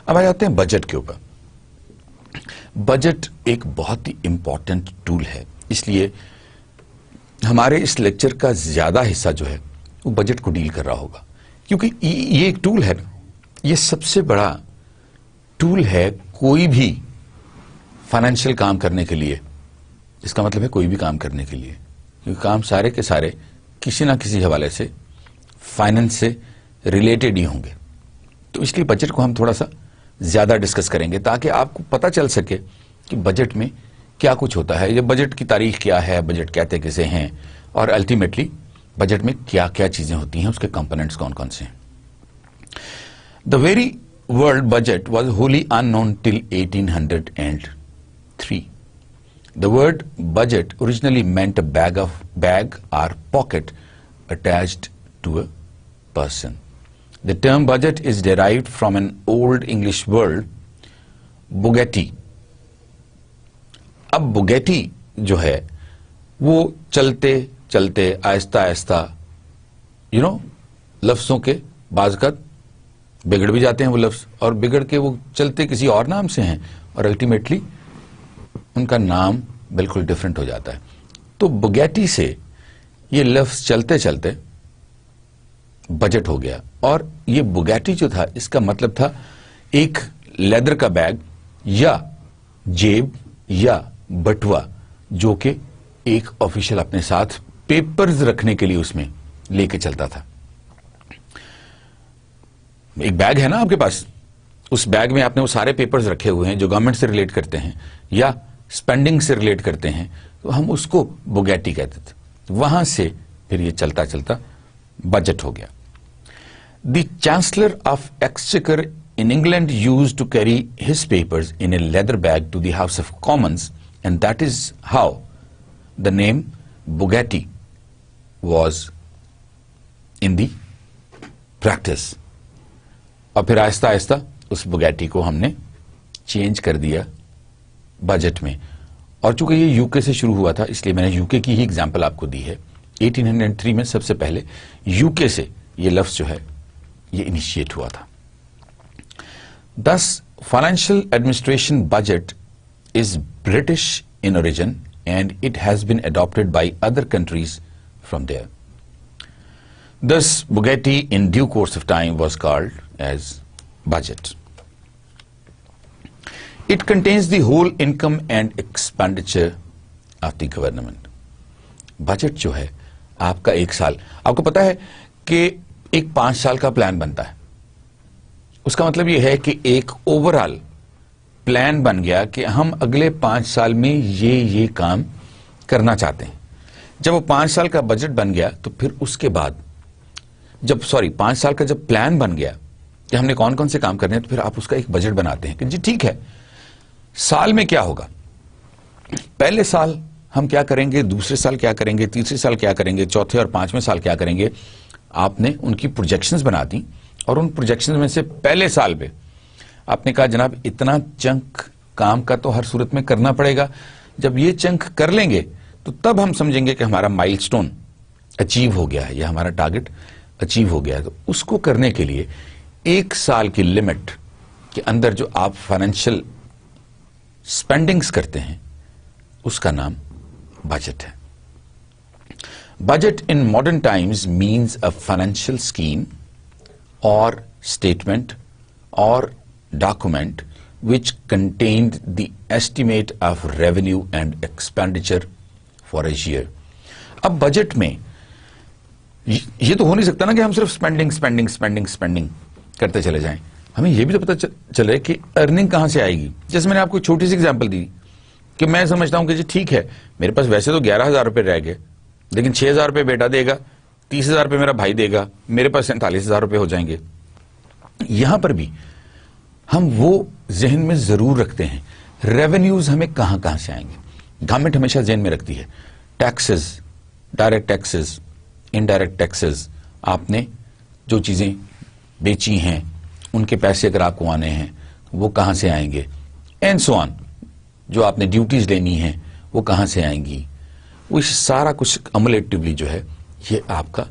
اب آ جاتے ہیں بجٹ کے اوپر. بجٹ ایک بہت ہی امپورٹنٹ ٹول ہے, اس لیے ہمارے اس لیکچر کا زیادہ حصہ جو ہے وہ بجٹ کو ڈیل کر رہا ہوگا, کیونکہ یہ ایک ٹول ہے نا, یہ سب سے بڑا ٹول ہے کوئی بھی فائنینشیل کام کرنے کے لیے. اس کا مطلب ہے کوئی بھی کام کرنے کے لیے, کیونکہ کام سارے کے سارے کسی نہ کسی حوالے سے فائنینس سے ریلیٹڈ ہی ہوں گے. تو اس لیے بجٹ کو ہم تھوڑا سا زیادہ ڈسکس کریں گے تاکہ آپ کو پتہ چل سکے کہ بجٹ میں کیا کچھ ہوتا ہے, یہ بجٹ کی تاریخ کیا ہے, بجٹ کہتے کسے ہیں, اور الٹیمیٹلی بجٹ میں کیا کیا چیزیں ہوتی ہیں, اس کے کمپوننٹس کون کون سے ہیں. The very word budget was wholly unknown till 1803. The word budget originally meant a bag or pocket attached to a person. The term budget is derived from an old English word, bugatti. اب bugatti جو ہے وہ چلتے چلتے آہستہ آہستہ لفظوں کے بعض کا بگڑ بھی جاتے ہیں وہ لفظ, اور بگڑ کے وہ چلتے کسی اور نام سے ہیں اور الٹیمیٹلی ان کا نام بالکل ڈفرینٹ ہو جاتا ہے. تو بگیٹی سے یہ لفظ چلتے چلتے بجٹ ہو گیا, اور یہ بگیٹی جو تھا اس کا مطلب تھا ایک لیدر کا بیگ یا جیب یا بٹوا جو کہ ایک آفیشل اپنے ساتھ پیپرز رکھنے کے لیے اس میں لے کے چلتا تھا. ایک بیگ ہے نا آپ کے پاس, اس بیگ میں آپ نے وہ سارے پیپرز رکھے ہوئے ہیں جو گورنمنٹ سے ریلیٹ کرتے ہیں یا اسپینڈنگ سے ریلیٹ کرتے ہیں, تو ہم اس کو بگیٹی کہتے تھے. وہاں سے پھر یہ چلتا چلتا بجٹ ہو گیا. The chancellor of exchequer in England used to carry his papers in a leather bag to the House of Commons, and that is how the name bougette was in the practice. اور پھر آہستہ آہستہ اس بگیٹی کو ہم نے change کر دیا budget میں, اور چونکہ یہ یو کے سے شروع ہوا تھا اس لیے میں نے یو کے کی ہی اگزامپل آپ کو دی ہے. 1803 میں سب سے پہلے یو کے سے یہ لفظ جو ہے یہ انیشیٹ ہوا تھا. Thus, financial administration budget is British in origin and it has been adopted by other countries from there. Thus, Bugatti in due course of time was called as budget. It contains the whole income and expenditure of the government. Budget جو ہے آپ کا ایک سال, آپ کو پتا ہے کہ ایک 5 سال کا پلان بنتا ہے. اس کا مطلب یہ ہے کہ ایک اوور آل پلان بن گیا کہ ہم اگلے 5 سال میں یہ کام کرنا چاہتے ہیں. جب وہ 5 سال کا بجٹ بن گیا تو پھر اس کے بعد 5 سال کا جب پلان بن گیا کہ ہم نے کون کون سے کام کرنے ہیں, تو پھر آپ اس کا ایک بجٹ بناتے ہیں کہ جی ٹھیک ہے سال میں کیا ہوگا, پہلے سال ہم کیا کریں گے, دوسرے سال کیا کریں گے, تیسرے سال کیا کریں گے, چوتھے اور 5ویں سال کیا کریں گے. آپ نے ان کی پروجیکشنز بنا دی اور ان پروجیکشن میں سے پہلے سال پہ آپ نے کہا جناب اتنا چنک کام کا تو ہر صورت میں کرنا پڑے گا، جب یہ چنک کر لیں گے تو تب ہم سمجھیں گے کہ ہمارا مائل سٹون اچیو ہو گیا ہے یا ہمارا ٹارگٹ اچیو ہو گیا ہے. تو اس کو کرنے کے لیے 1 سال کی لمٹ کے اندر جو آپ فائنینشیل اسپینڈنگز کرتے ہیں اس کا نام بجٹ ہے. Budget in modern times means a financial scheme اور اسٹیٹمنٹ اور document which contained the estimate of revenue and expenditure for a year. اب بجٹ میں یہ تو ہو نہیں سکتا نا کہ ہم صرف اسپینڈنگ کرتے چلے جائیں. ہمیں یہ بھی تو پتا چلے کہ ارننگ کہاں سے آئے گی. جیسے میں نے آپ کو چھوٹی سی ایگزامپل دی کہ میں سمجھتا ہوں کہ جی ٹھیک ہے میرے پاس ویسے تو 11,000 روپے رہ گئے لیکن 6,000 روپے بیٹا دے گا, 30,000 روپے میرا بھائی دے گا, میرے پاس 47,000 روپے ہو جائیں گے. یہاں پر بھی ہم وہ ذہن میں ضرور رکھتے ہیں ریونیوز ہمیں کہاں کہاں سے آئیں گے. گورنمنٹ ہمیشہ ذہن میں رکھتی ہے taxes, direct taxes, indirect taxes, آپ نے جو چیزیں بیچی ہیں ان کے پیسے اگر آپ کو آنے ہیں وہ کہاں سے آئیں گے, اینڈ سو آن, جو آپ نے ڈیوٹیز لینی ہیں وہ کہاں سے آئیں گی. وہ سارا کچھ امولیٹیولی جو ہے یہ آپ کا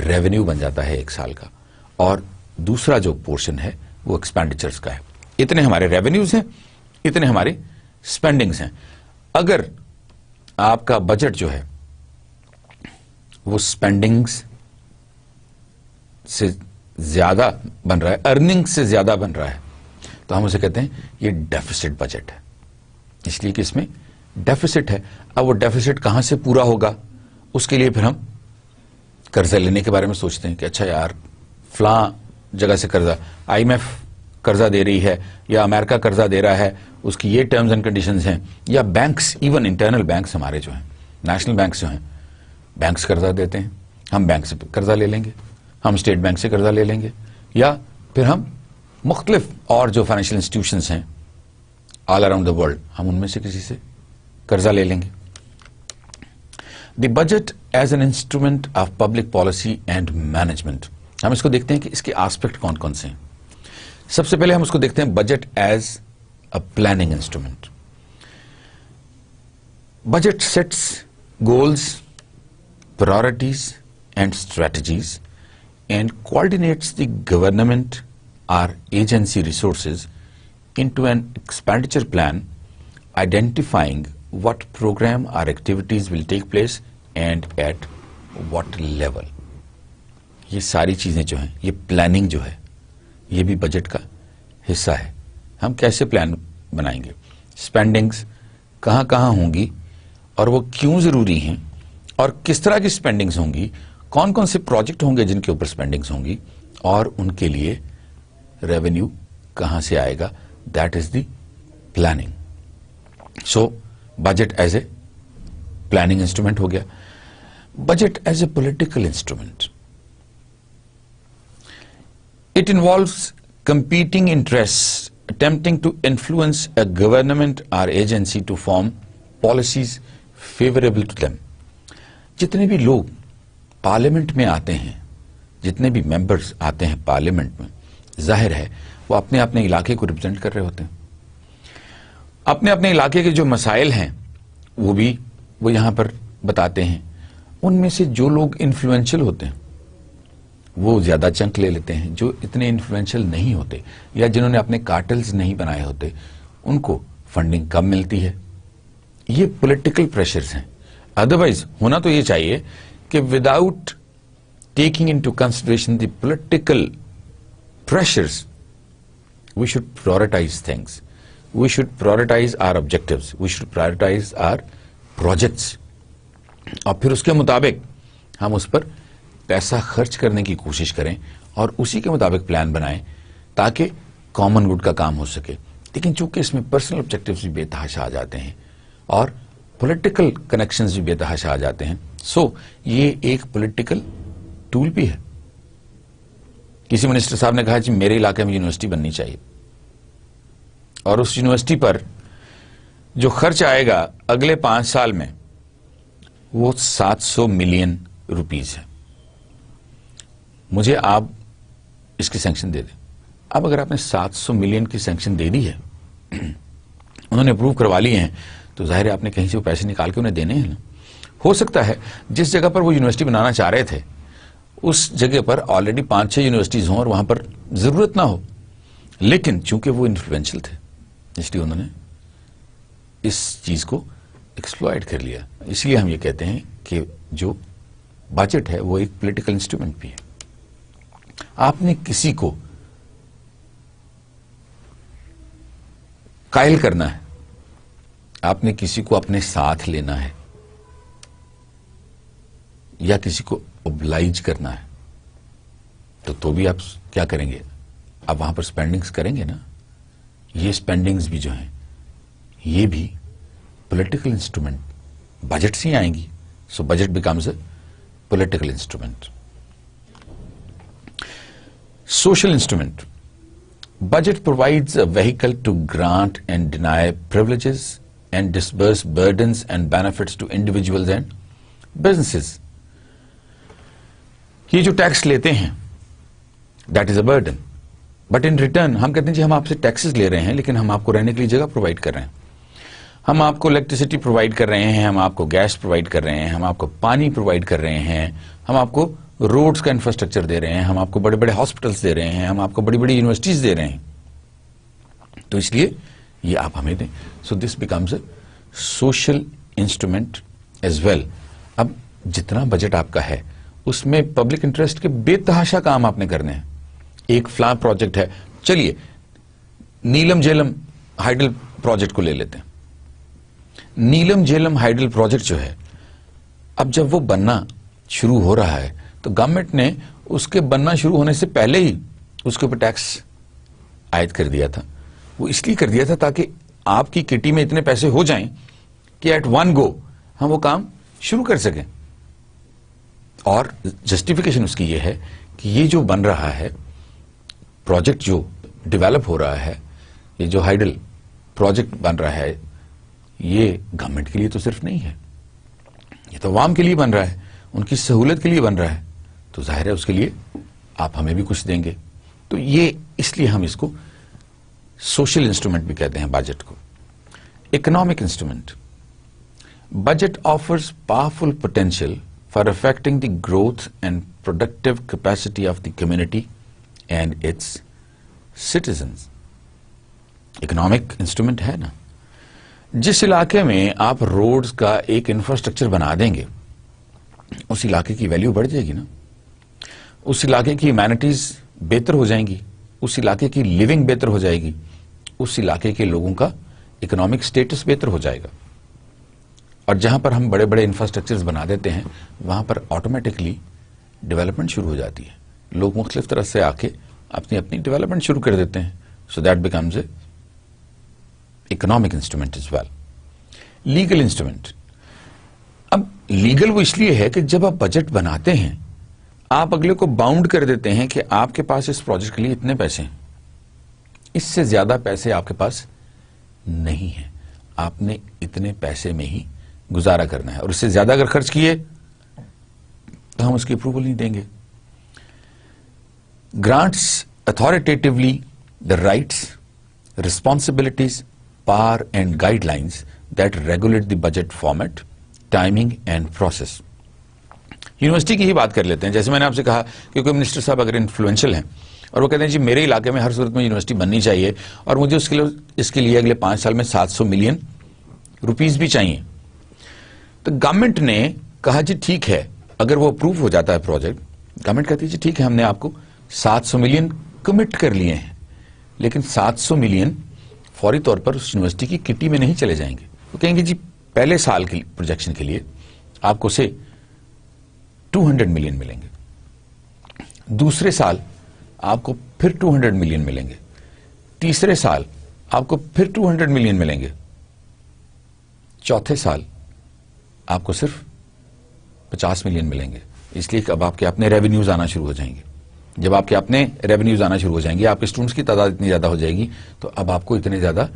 ریونیو بن جاتا ہے 1 سال کا. اور دوسرا جو پورشن ہے وہ ایکسپینڈیچرز کا ہے. اتنے ہمارے ریونیوز ہیں, اتنے ہمارے اسپینڈنگز ہیں. اگر آپ کا بجٹ جو ہے وہ اسپینڈنگز سے زیادہ بن رہا ہے, ارننگ سے زیادہ بن رہا ہے, تو ہم اسے کہتے ہیں یہ ڈیفیسٹ بجٹ ہے. اس لیے کہ اس میں ڈیفیسٹ ہے. اب وہ ڈیفیسٹ کہاں سے پورا ہوگا, اس کے لیے پھر ہم قرضہ لینے کے بارے میں سوچتے ہیں کہ اچھا یار فلاں جگہ سے قرضہ, آئی ایم ایف قرضہ دے رہی ہے یا امریکہ قرضہ دے رہا ہے, اس کی یہ ٹرمز اینڈ کنڈیشنز ہیں, یا بینکس, ایون انٹرنل بینکس ہمارے جو ہیں, نیشنل بینکس جو ہیں, بینکس قرضہ دیتے ہیں, ہم بینک سے قرضہ لے لیں گے, ہم اسٹیٹ بینک سے قرضہ لے لیں گے, یا پھر ہم مختلف اور جو فائنینشیل انسٹیٹیوشنز ہیں آل اراؤنڈ دا ورلڈ, ہم ان میں سے کسی سے قرضہ لے لیں گے. The budget as an instrument of public policy and management, ہم اس کو دیکھتے ہیں کہ اس کے آسپیکٹ کون کون سے ہیں. سب سے پہلے ہم اس کو دیکھتے ہیں budget as a planning instrument. Budget sets goals, priorities and strategies and coordinates the government اور agency resources into an expenditure plan identifying what program or activities will take place and at what level. یہ ساری چیزیں جو ہیں, یہ planning جو ہے یہ بھی بجٹ کا حصہ ہے. ہم کیسے پلان بنائیں گے, اسپینڈنگز کہاں کہاں ہوں گی اور وہ کیوں ضروری ہیں, اور کس طرح کی اسپینڈنگز ہوں گی, کون کون سے پروجیکٹ ہوں گے جن کے اوپر اسپینڈنگز ہوں گی, اور ان کے لیے ریونیو کہاں سے آئے گا. That is the planning. So, budget as a planning instrument ہو گیا. Budget as a political instrument. It involves competing interests attempting to influence a government or agency to form policies favorable to them. جتنے بھی لوگ parliament میں آتے ہیں, جتنے بھی members آتے ہیں پارلیمنٹ میں, ظاہر ہے وہ اپنے اپنے علاقے کو ریپرزینٹ کر رہے ہوتے ہیں. اپنے اپنے علاقے کے جو مسائل ہیں وہ بھی وہ یہاں پر بتاتے ہیں. ان میں سے جو لوگ انفلوئنشل ہوتے ہیں وہ زیادہ چنک لے لیتے ہیں, جو اتنے انفلوئنشل نہیں ہوتے یا جنہوں نے اپنے کارٹلز نہیں بنائے ہوتے ان کو فنڈنگ کم ملتی ہے. یہ پولیٹیکل پریشرز ہیں. ادروائز ہونا تو یہ چاہیے کہ without taking into consideration the political pressures, we should prioritize things. We should prioritize our objectives. We should prioritize our projects. اور پھر اس کے مطابق ہم اس پر پیسہ خرچ کرنے کی کوشش کریں اور اسی کے مطابق پلان بنائیں تاکہ کامن گڈ کا کام ہو سکے. لیکن چونکہ اس میں پرسنل آبجیکٹیوز بھی بے تحاشا آ جاتے ہیں اور پولیٹیکل کنیکشنز بھی بے تحاشا آ جاتے ہیں, سو یہ ایک پولیٹیکل ٹول بھی ہے. کسی منسٹر صاحب نے کہا جی میرے علاقے میں یونیورسٹی بننی چاہیے, اور اس یونیورسٹی پر جو خرچ آئے گا اگلے 5 سال میں وہ 700 ملین روپیز ہے. مجھے آپ اس کی سینکشن دے دیں. اب اگر آپ نے 700 ملین کی سینکشن دے دی ہے, انہوں نے اپروو کروا لیے ہیں, تو ظاہر ہے آپ نے کہیں سے وہ پیسے نکال کے انہیں دینے ہیں نا. ہو سکتا ہے جس جگہ پر وہ یونیورسٹی بنانا چاہ رہے تھے اس جگہ پر آلریڈی 5-6 یونیورسٹیز ہوں اور وہاں پر ضرورت نہ ہو, لیکن چونکہ وہ انفلوئنشل تھے اس لیے انہوں نے اس چیز کو ایکسپلوئٹ کر لیا. اس لیے ہم یہ کہتے ہیں کہ جو بجٹ ہے وہ ایک پولیٹیکل انسٹرومنٹ بھی ہے. آپ نے کسی کو قائل کرنا ہے, آپ نے کسی کو اپنے ساتھ لینا ہے, یا کسی کو اوبلائج کرنا ہے, تو بھی آپ کیا کریں گے, آپ وہاں پر سپینڈنگز کریں گے نا. یہ سپینڈنگز بھی جو ہیں یہ بھی پولیٹیکل انسٹرومنٹ بجٹ سے ہی آئیں گی. So budget becomes a political instrument. Social instrument. Budget provides a vehicle to grant and deny privileges and disburse burdens and benefits to individuals and businesses. یہ جو ٹیکس لیتے ہیں that is a burden. But in return ہم کہتے ہیں جی ہم آپ سے ٹیکسز لے رہے ہیں لیکن ہم آپ کو رہنے کے لیے جگہ پرووائڈ کر رہے ہیں, ہم آپ کو الیکٹریسٹی پرووائڈ کر رہے ہیں, ہم آپ کو گیس پرووائڈ کر رہے ہیں, ہم آپ کو پانی پرووائڈ کر رہے ہیں, ہم آپ کو روڈز کا انفراسٹرکچر دے رہے ہیں, ہم آپ کو بڑے بڑے ہاسپٹلس دے رہے ہیں, ہم آپ کو بڑی بڑی یونیورسٹیز دے رہے ہیں, تو اس لیے یہ آپ ہمیں دیں. So this becomes a social instrument as well. اب جتنا بجٹ آپ کا ہے اس میں پبلک انٹرسٹ کے بے تحاشا کام آپ نے کرنے ہیں. ایک فلاں پروجیکٹ ہے, چلیے نیلم جیلم ہائیڈل پروجیکٹ کو لے لیتے ہیں. نیلم جیلم ہائیڈل پروجیکٹ جو ہے اب جب وہ بننا شروع ہو رہا ہے تو گورنمنٹ نے اس کے بننا شروع ہونے سے پہلے ہی اس کے اوپر ٹیکس عائد کر دیا تھا. وہ اس لیے کر دیا تھا تاکہ آپ کی کٹی میں اتنے پیسے ہو جائیں کہ ایٹ ون گو ہم وہ کام شروع کر سکیں. اور جسٹیفیکیشن اس کی یہ ہے کہ یہ جو بن رہا ہے پروجیکٹ, جو ڈیولپ ہو رہا ہے, یہ جو ہائیڈل پروجیکٹ بن رہا ہے, یہ گورنمنٹ کے لیے تو صرف نہیں ہے, یہ تو عوام کے لیے بن رہا ہے, ان کی سہولت کے لیے بن رہا ہے, تو ظاہر ہے اس کے لیے آپ ہمیں بھی کچھ دیں گے. تو یہ اس لیے ہم اس کو سوشل انسٹرومنٹ بھی کہتے ہیں بجٹ کو. Economic instrument. Budget offers powerful potential for affecting the growth and productive capacity of the community and its citizens. Economic instrument ہے نا. جس علاقے میں آپ روڈز کا ایک انفراسٹرکچر بنا دیں گے اس علاقے کی ویلیو بڑھ جائے گی نا, اس علاقے کی ہیومینٹیز بہتر ہو جائیں گی, اس علاقے کی لیونگ بہتر ہو جائے گی, اس علاقے کے لوگوں کا اکنامک سٹیٹس بہتر ہو جائے گا. اور جہاں پر ہم بڑے بڑے انفراسٹرکچرز بنا دیتے ہیں وہاں پر آٹومیٹکلی ڈیولپمنٹ شروع ہو جاتی ہے, لوگ مختلف طرح سے آ کے اپنی اپنی ڈیولپمنٹ شروع کر دیتے ہیں. So that becomes a economic instrument as well. Legal instrument. اب لیگل وہ اس لیے ہے کہ جب آپ بجٹ بناتے ہیں آپ اگلے کو باؤنڈ کر دیتے ہیں کہ آپ کے پاس اس پروجیکٹ کے لیے اتنے پیسے ہیں, اس سے زیادہ پیسے آپ کے پاس نہیں ہیں, آپ نے اتنے پیسے میں ہی گزارا کرنا ہے, اور اس سے زیادہ اگر خرچ کیے تو ہم اس کی اپروول نہیں دیں گے. Grants authoritatively the rights, responsibilities, power and guidelines that regulate the budget format, timing and process. University کی ہی بات کر لیتے ہیں. جیسے میں نے آپ سے کہا کہ کوئی منسٹر صاحب اگر انفلوئنشل ہیں اور وہ کہتے ہیں جی میرے علاقے میں ہر صورت میں یونیورسٹی بننی چاہیے اور مجھے اس کے لیے اگلے 5 سال میں 700 ملین روپیز بھی چاہیے, تو گورنمنٹ نے کہا جی ٹھیک ہے, اگر وہ اپروو ہو جاتا ہے پروجیکٹ, گورنمنٹ کہتی ہے جی ٹھیک ہے ہم نے آپ کو 700 ملین کمٹ کر لیے ہیں, لیکن 700 ملین فوری طور پر اس یونیورسٹی کی کٹی میں نہیں چلے جائیں گے. وہ کہیں گے جی پہلے سال کی پروجیکشن کے لیے آپ کو سے 200 ملین ملیں گے, دوسرے سال آپ کو پھر 200 ملین ملیں گے, تیسرے سال آپ کو پھر 200 ملین ملیں گے, چوتھے سال آپ کو صرف 50 ملین ملیں گے. اس لیے کہ اب آپ کے اپنے ریونیوز آنا شروع ہو جائیں گے. جب آپ کے اپنے ریونیوز آنا شروع ہو جائیں گے, آپ کے اسٹوڈنٹس کی تعداد اتنی زیادہ ہو جائے گی, تو اب آپ کو اتنے زیادہ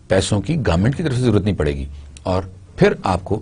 پیسوں کی گورنمنٹ کی طرف سے ضرورت نہیں پڑے گی, اور پھر آپ کو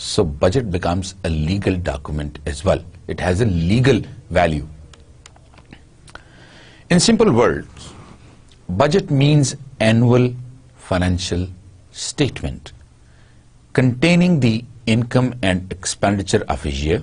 So budget becomes a legal document as well. It has a legal value. In simple words, budget means annual financial statement containing the income and expenditure of a year.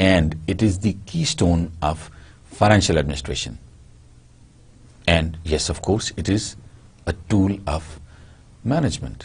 and it is the keystone of financial administration. And yes, of course, it is a tool of management.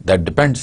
That depends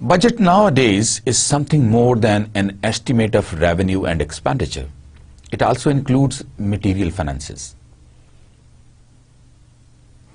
Budget nowadays is something more than an estimate of revenue and expenditure. It also includes material finances.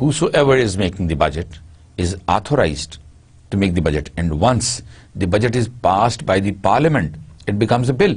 Whosoever is making the budget is authorized to make the budget, and once the budget is passed by the parliament, it becomes a bill.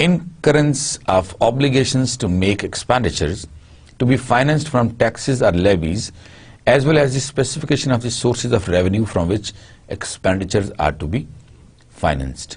incurrence of obligations to make expenditures to be financed from taxes or levies, as well as the specification of the sources of revenue from which expenditures are to be financed.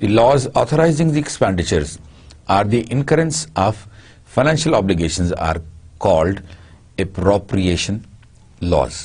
The laws authorizing the expenditures are the incurrence of financial obligations are called appropriation laws.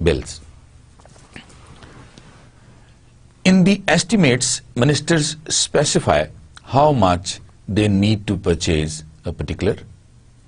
bills. In the estimates, ministers specify how much they need to purchase a particular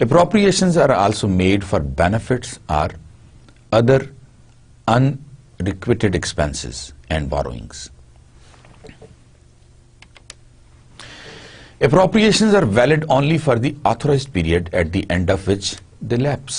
Appropriations are also made for benefits or other unrequited expenses and borrowings. Appropriations are valid only for the authorized period at the end of which they lapse.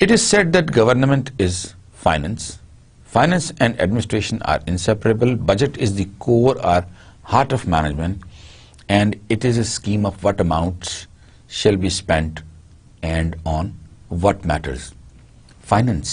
It is said that government is finance. Finance and administration are inseparable. Budget is the core or heart of management, and it is a scheme of what amounts shall be spent and on what matters. Finance.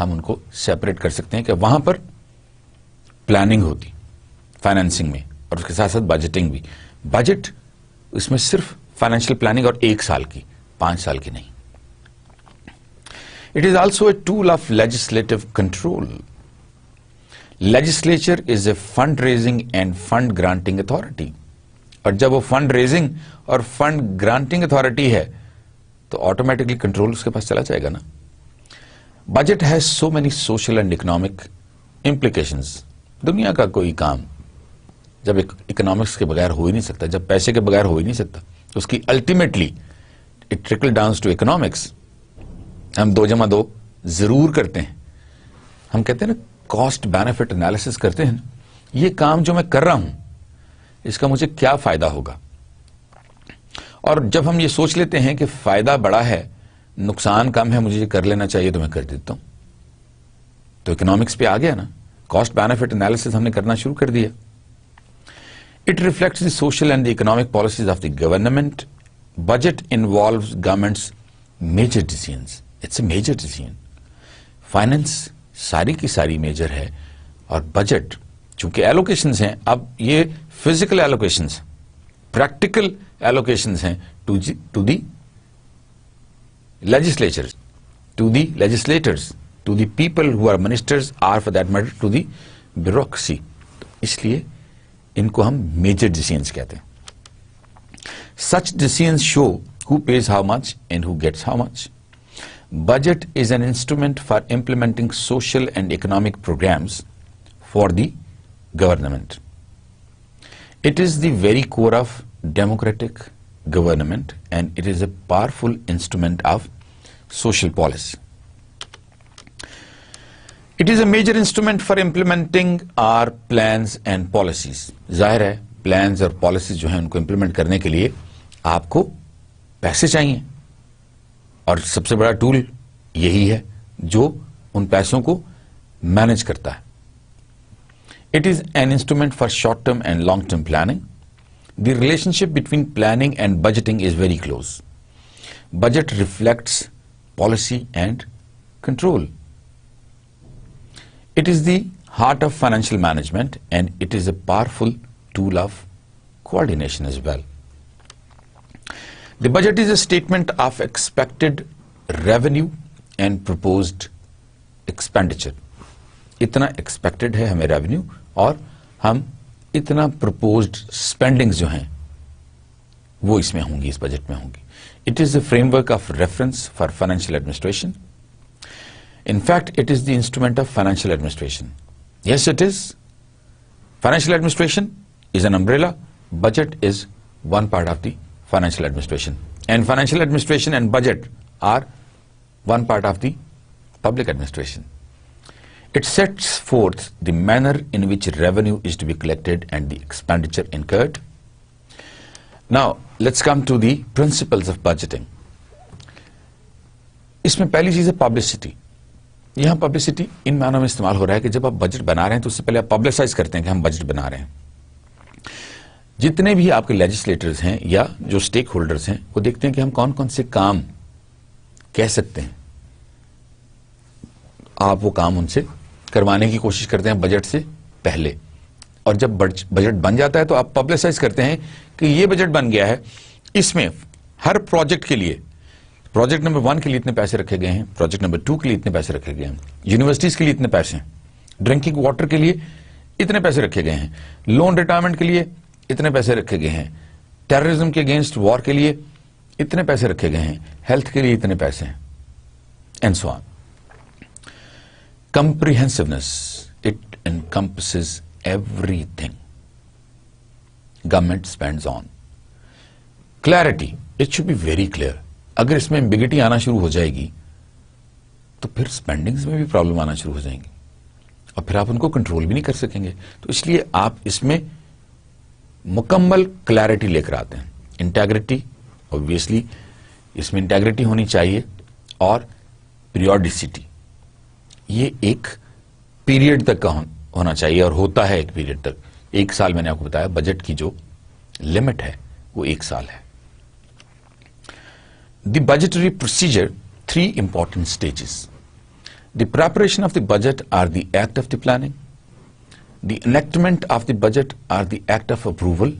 ہم ان کو separate کر سکتے ہیں کہ وہاں پر planning ہوتی financing میں اور اس کے ساتھ ساتھ بجٹنگ بھی. بجٹ اس میں صرف فائنینشیل پلاننگ اور 1 سال کی 5 سال کی نہیں. It is also a tool of legislative control. Legislature is a fundraising and fund granting authority. اور جب وہ فنڈ ریزنگ اور فنڈ گرانٹنگ اتھارٹی ہے تو آٹومیٹکلی کنٹرول اس کے پاس چلا جائے گا نا. Budget has so many social and economic implications. دنیا کا کوئی کام جب اکنامکس کے بغیر ہو ہی نہیں سکتا, جب پیسے کے بغیر ہو ہی نہیں سکتا, اس کی ultimately it trickle downs to economics. ہم 2+2 ضرور کرتے ہیں. ہم کہتے ہیں نا کاسٹ بینیفٹ انالیسس کرتے ہیں, یہ کام جو میں کر رہا ہوں اس کا مجھے کیا فائدہ ہوگا. اور جب ہم یہ سوچ لیتے ہیں کہ فائدہ بڑا ہے نقصان کم ہے, مجھے یہ کر لینا چاہیے تو میں کر دیتا ہوں, تو اکنامکس پہ آ گیا نا. کاسٹ بینیفٹ انالیسس ہم نے کرنا شروع کر دیا. It reflects the social and the economic policies of the government. Budget involves government's major decisions. It's a major decision. Finance ساری کی ساری میجر ہے اور بجٹ چونکہ ایلوکیشنز ہیں, اب یہ فزیکل ایلوکیشنز, پریکٹیکل ایلوکیشنز ہیں to the legislature, to the legislators, to the people who are ministers or for that matter to the bureaucracy. اس لیے ان کو ہم میجر ڈیسیژنز کہتے ہیں. Such decisions show who pays how much and who gets how much. Budget is an instrument for implementing social and economic programs for the government. It is the very core of democratic government and it is a powerful instrument of social policy. It is a major instrument for implementing our plans and policies. ظاہر ہے plans اور policies جو ہیں ان کو implement کرنے کے لیے آپ کو پیسے چاہیے اور سب سے بڑا ٹول یہی ہے جو ان پیسوں کو مینج کرتا ہے. It is an instrument for short term and long term planning. The relationship between planning and budgeting is very close. Budget reflects policy and control. It is the heart of financial management and it is a powerful tool of coordination as well. The budget is a statement of expected revenue and proposed expenditure. اتنا expected ہے ہمیں revenue اور ہم اتنا proposed spendings جو ہیں وہ اس میں ہوں گی, اس بجٹ میں ہوں گی. It is a framework of reference for financial administration. In fact, it is the instrument of financial administration. Yes, it is. Financial administration is an umbrella. Budget is one part of the financial administration, and financial administration and budget are one part of the public administration. It sets forth the manner in which revenue is to be collected and the expenditure incurred. Now let's come to the principles of budgeting. اس میں پہلی چیز ہے publicity. یہاں publicity ان معنوں میں استعمال ہو رہا ہے کہ جب آپ بجٹ بنا رہے ہیں تو اس سے پہلے آپ پبلسائز کرتے ہیں کہ ہم بجٹ بنا رہے ہیں. جتنے بھی آپ کے لیجسلیٹرز ہیں یا جو سٹیک ہولڈرز ہیں وہ دیکھتے ہیں کہ ہم کون کون سے کام کہہ سکتے ہیں, آپ وہ کام ان سے کروانے کی کوشش کرتے ہیں بجٹ سے پہلے. اور جب بجٹ بن جاتا ہے تو آپ پبلسائز کرتے ہیں کہ یہ بجٹ بن گیا ہے, اس میں ہر پروجیکٹ کے لیے, پروجیکٹ نمبر 1 کے لیے اتنے پیسے رکھے گئے ہیں, پروجیکٹ نمبر 2 کے لیے اتنے پیسے رکھے گئے ہیں, یونیورسٹیز کے لیے اتنے پیسے ہیں, ڈرنکنگ واٹر کے لیے اتنے پیسے رکھے گئے ہیں, لون ریٹائرمنٹ کے لیے اتنے پیسے رکھے گئے ہیں, ٹیررزم کے اگینسٹ وار کے لیے اتنے پیسے رکھے گئے ہیں, ہیلتھ کے لیے اتنے پیسے ہیں, and so on. Comprehensiveness, it encompasses everything government spends on. Clarity, it should be very clear. اگر اس میں ambiguity آنا شروع ہو جائے گی تو پھر spendings میں بھی پرابلم آنا شروع ہو جائیں گی اور پھر آپ ان کو کنٹرول بھی نہیں کر سکیں گے. تو اس لیے آپ اس میں مکمل کلیرٹی لے کر آتے ہیں. انٹیگریٹی, obviously اس میں انٹیگریٹی ہونی چاہیے اور پیریوڈیسٹی, یہ ایک پیریڈ تک کا ہونا چاہیے اور ہوتا ہے ایک پیریڈ تک. 1 سال میں نے آپ کو بتایا بجٹ کی جو لمٹ ہے وہ 1 سال ہے. دی بجٹری procedure 3 important stages. The preparation of the budget are the act of the planning. The enactment of the budget are the act of approval,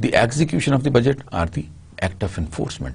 The execution of the budget are the act of enforcement.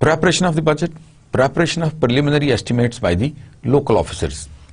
Preparation of the budget, preparation of preliminary estimates by the local officers.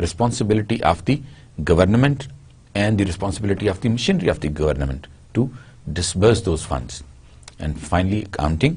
responsibility of the government and the responsibility of the machinery of the government to disburse those funds. And finally accounting,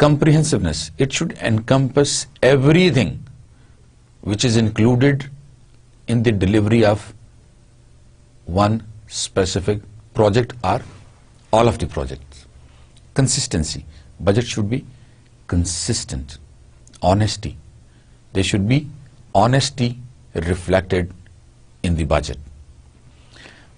Comprehensiveness, it should encompass everything which is included in the delivery of one specific project or all of the projects. Consistency, budget should be consistent. Honesty, there should be honesty reflected in the budget.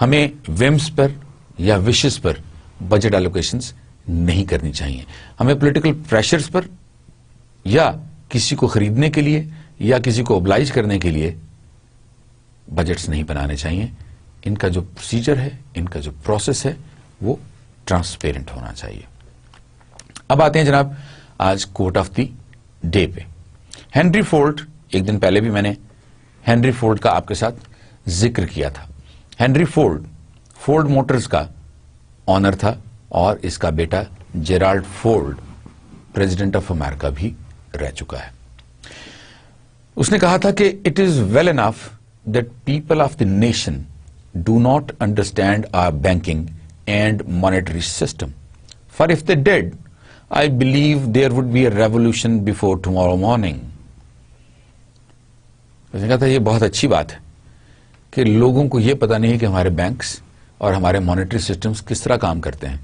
ہمیں ومس پر یا wishes پر budget allocations نہیں کرنی چاہیے. ہمیں political pressures پر یا کسی کو خریدنے کے لیے یا کسی کو اوبلائج کرنے کے لیے بجٹس نہیں بنانے چاہیے. ان کا جو پروسیجر ہے، ان کا جو پروسیس ہے، وہ ٹرانسپیرنٹ ہونا چاہیے. اب آتے ہیں جناب آج کوٹ آف دی ڈے پہ. ہینری فورڈ، ایک دن پہلے بھی میں نے ہینری فورڈ کا آپ کے ساتھ ذکر کیا تھا. ہینری فورڈ موٹرز کا آنر تھا اور اس کا بیٹا Gerald Ford President of America بھی رہ چکا ہے. اس نے کہا تھا کہ it is well enough that people of the nation do not understand our banking and monetary system, for if they did I believe there would be a revolution before tomorrow morning. اس نے کہا تھا یہ بہت اچھی بات ہے کہ لوگوں کو یہ پتا نہیں ہے کہ ہمارے بینکس اور ہمارے مانیٹری سسٹمز کس طرح کام کرتے ہیں.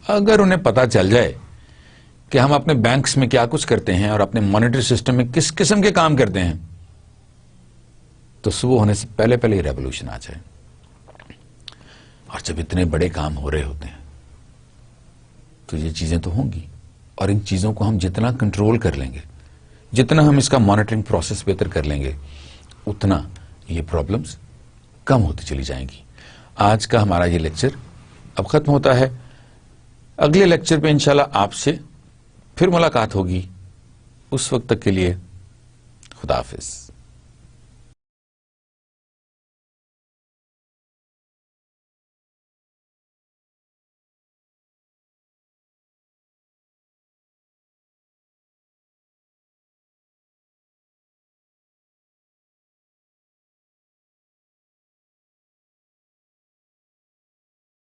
اگر انہیں پتا چل جائے کہ ہم اپنے بینکس میں کیا کچھ کرتے ہیں اور اپنے مانیٹری سسٹم میں کس قسم کے کام کرتے ہیں, تو صبح ہونے سے پہلے پہلے ہی ریولوشن آ جائے. اور جب اتنے بڑے کام ہو رہے ہوتے ہیں تو یہ چیزیں تو ہوں گی, اور ان چیزوں کو ہم جتنا کنٹرول کر لیں گے, جتنا ہم اس کا مانیٹرنگ پروسیس بہتر کر لیں گے, اتنا یہ پرابلمز کم ہوتی چلی جائیں گی. آج کا ہمارا یہ لیکچر اب ختم ہوتا ہے. اگلے لیکچر پہ انشاءاللہ آپ سے پھر ملاقات ہوگی. اس وقت تک کے لیے خدا حافظ.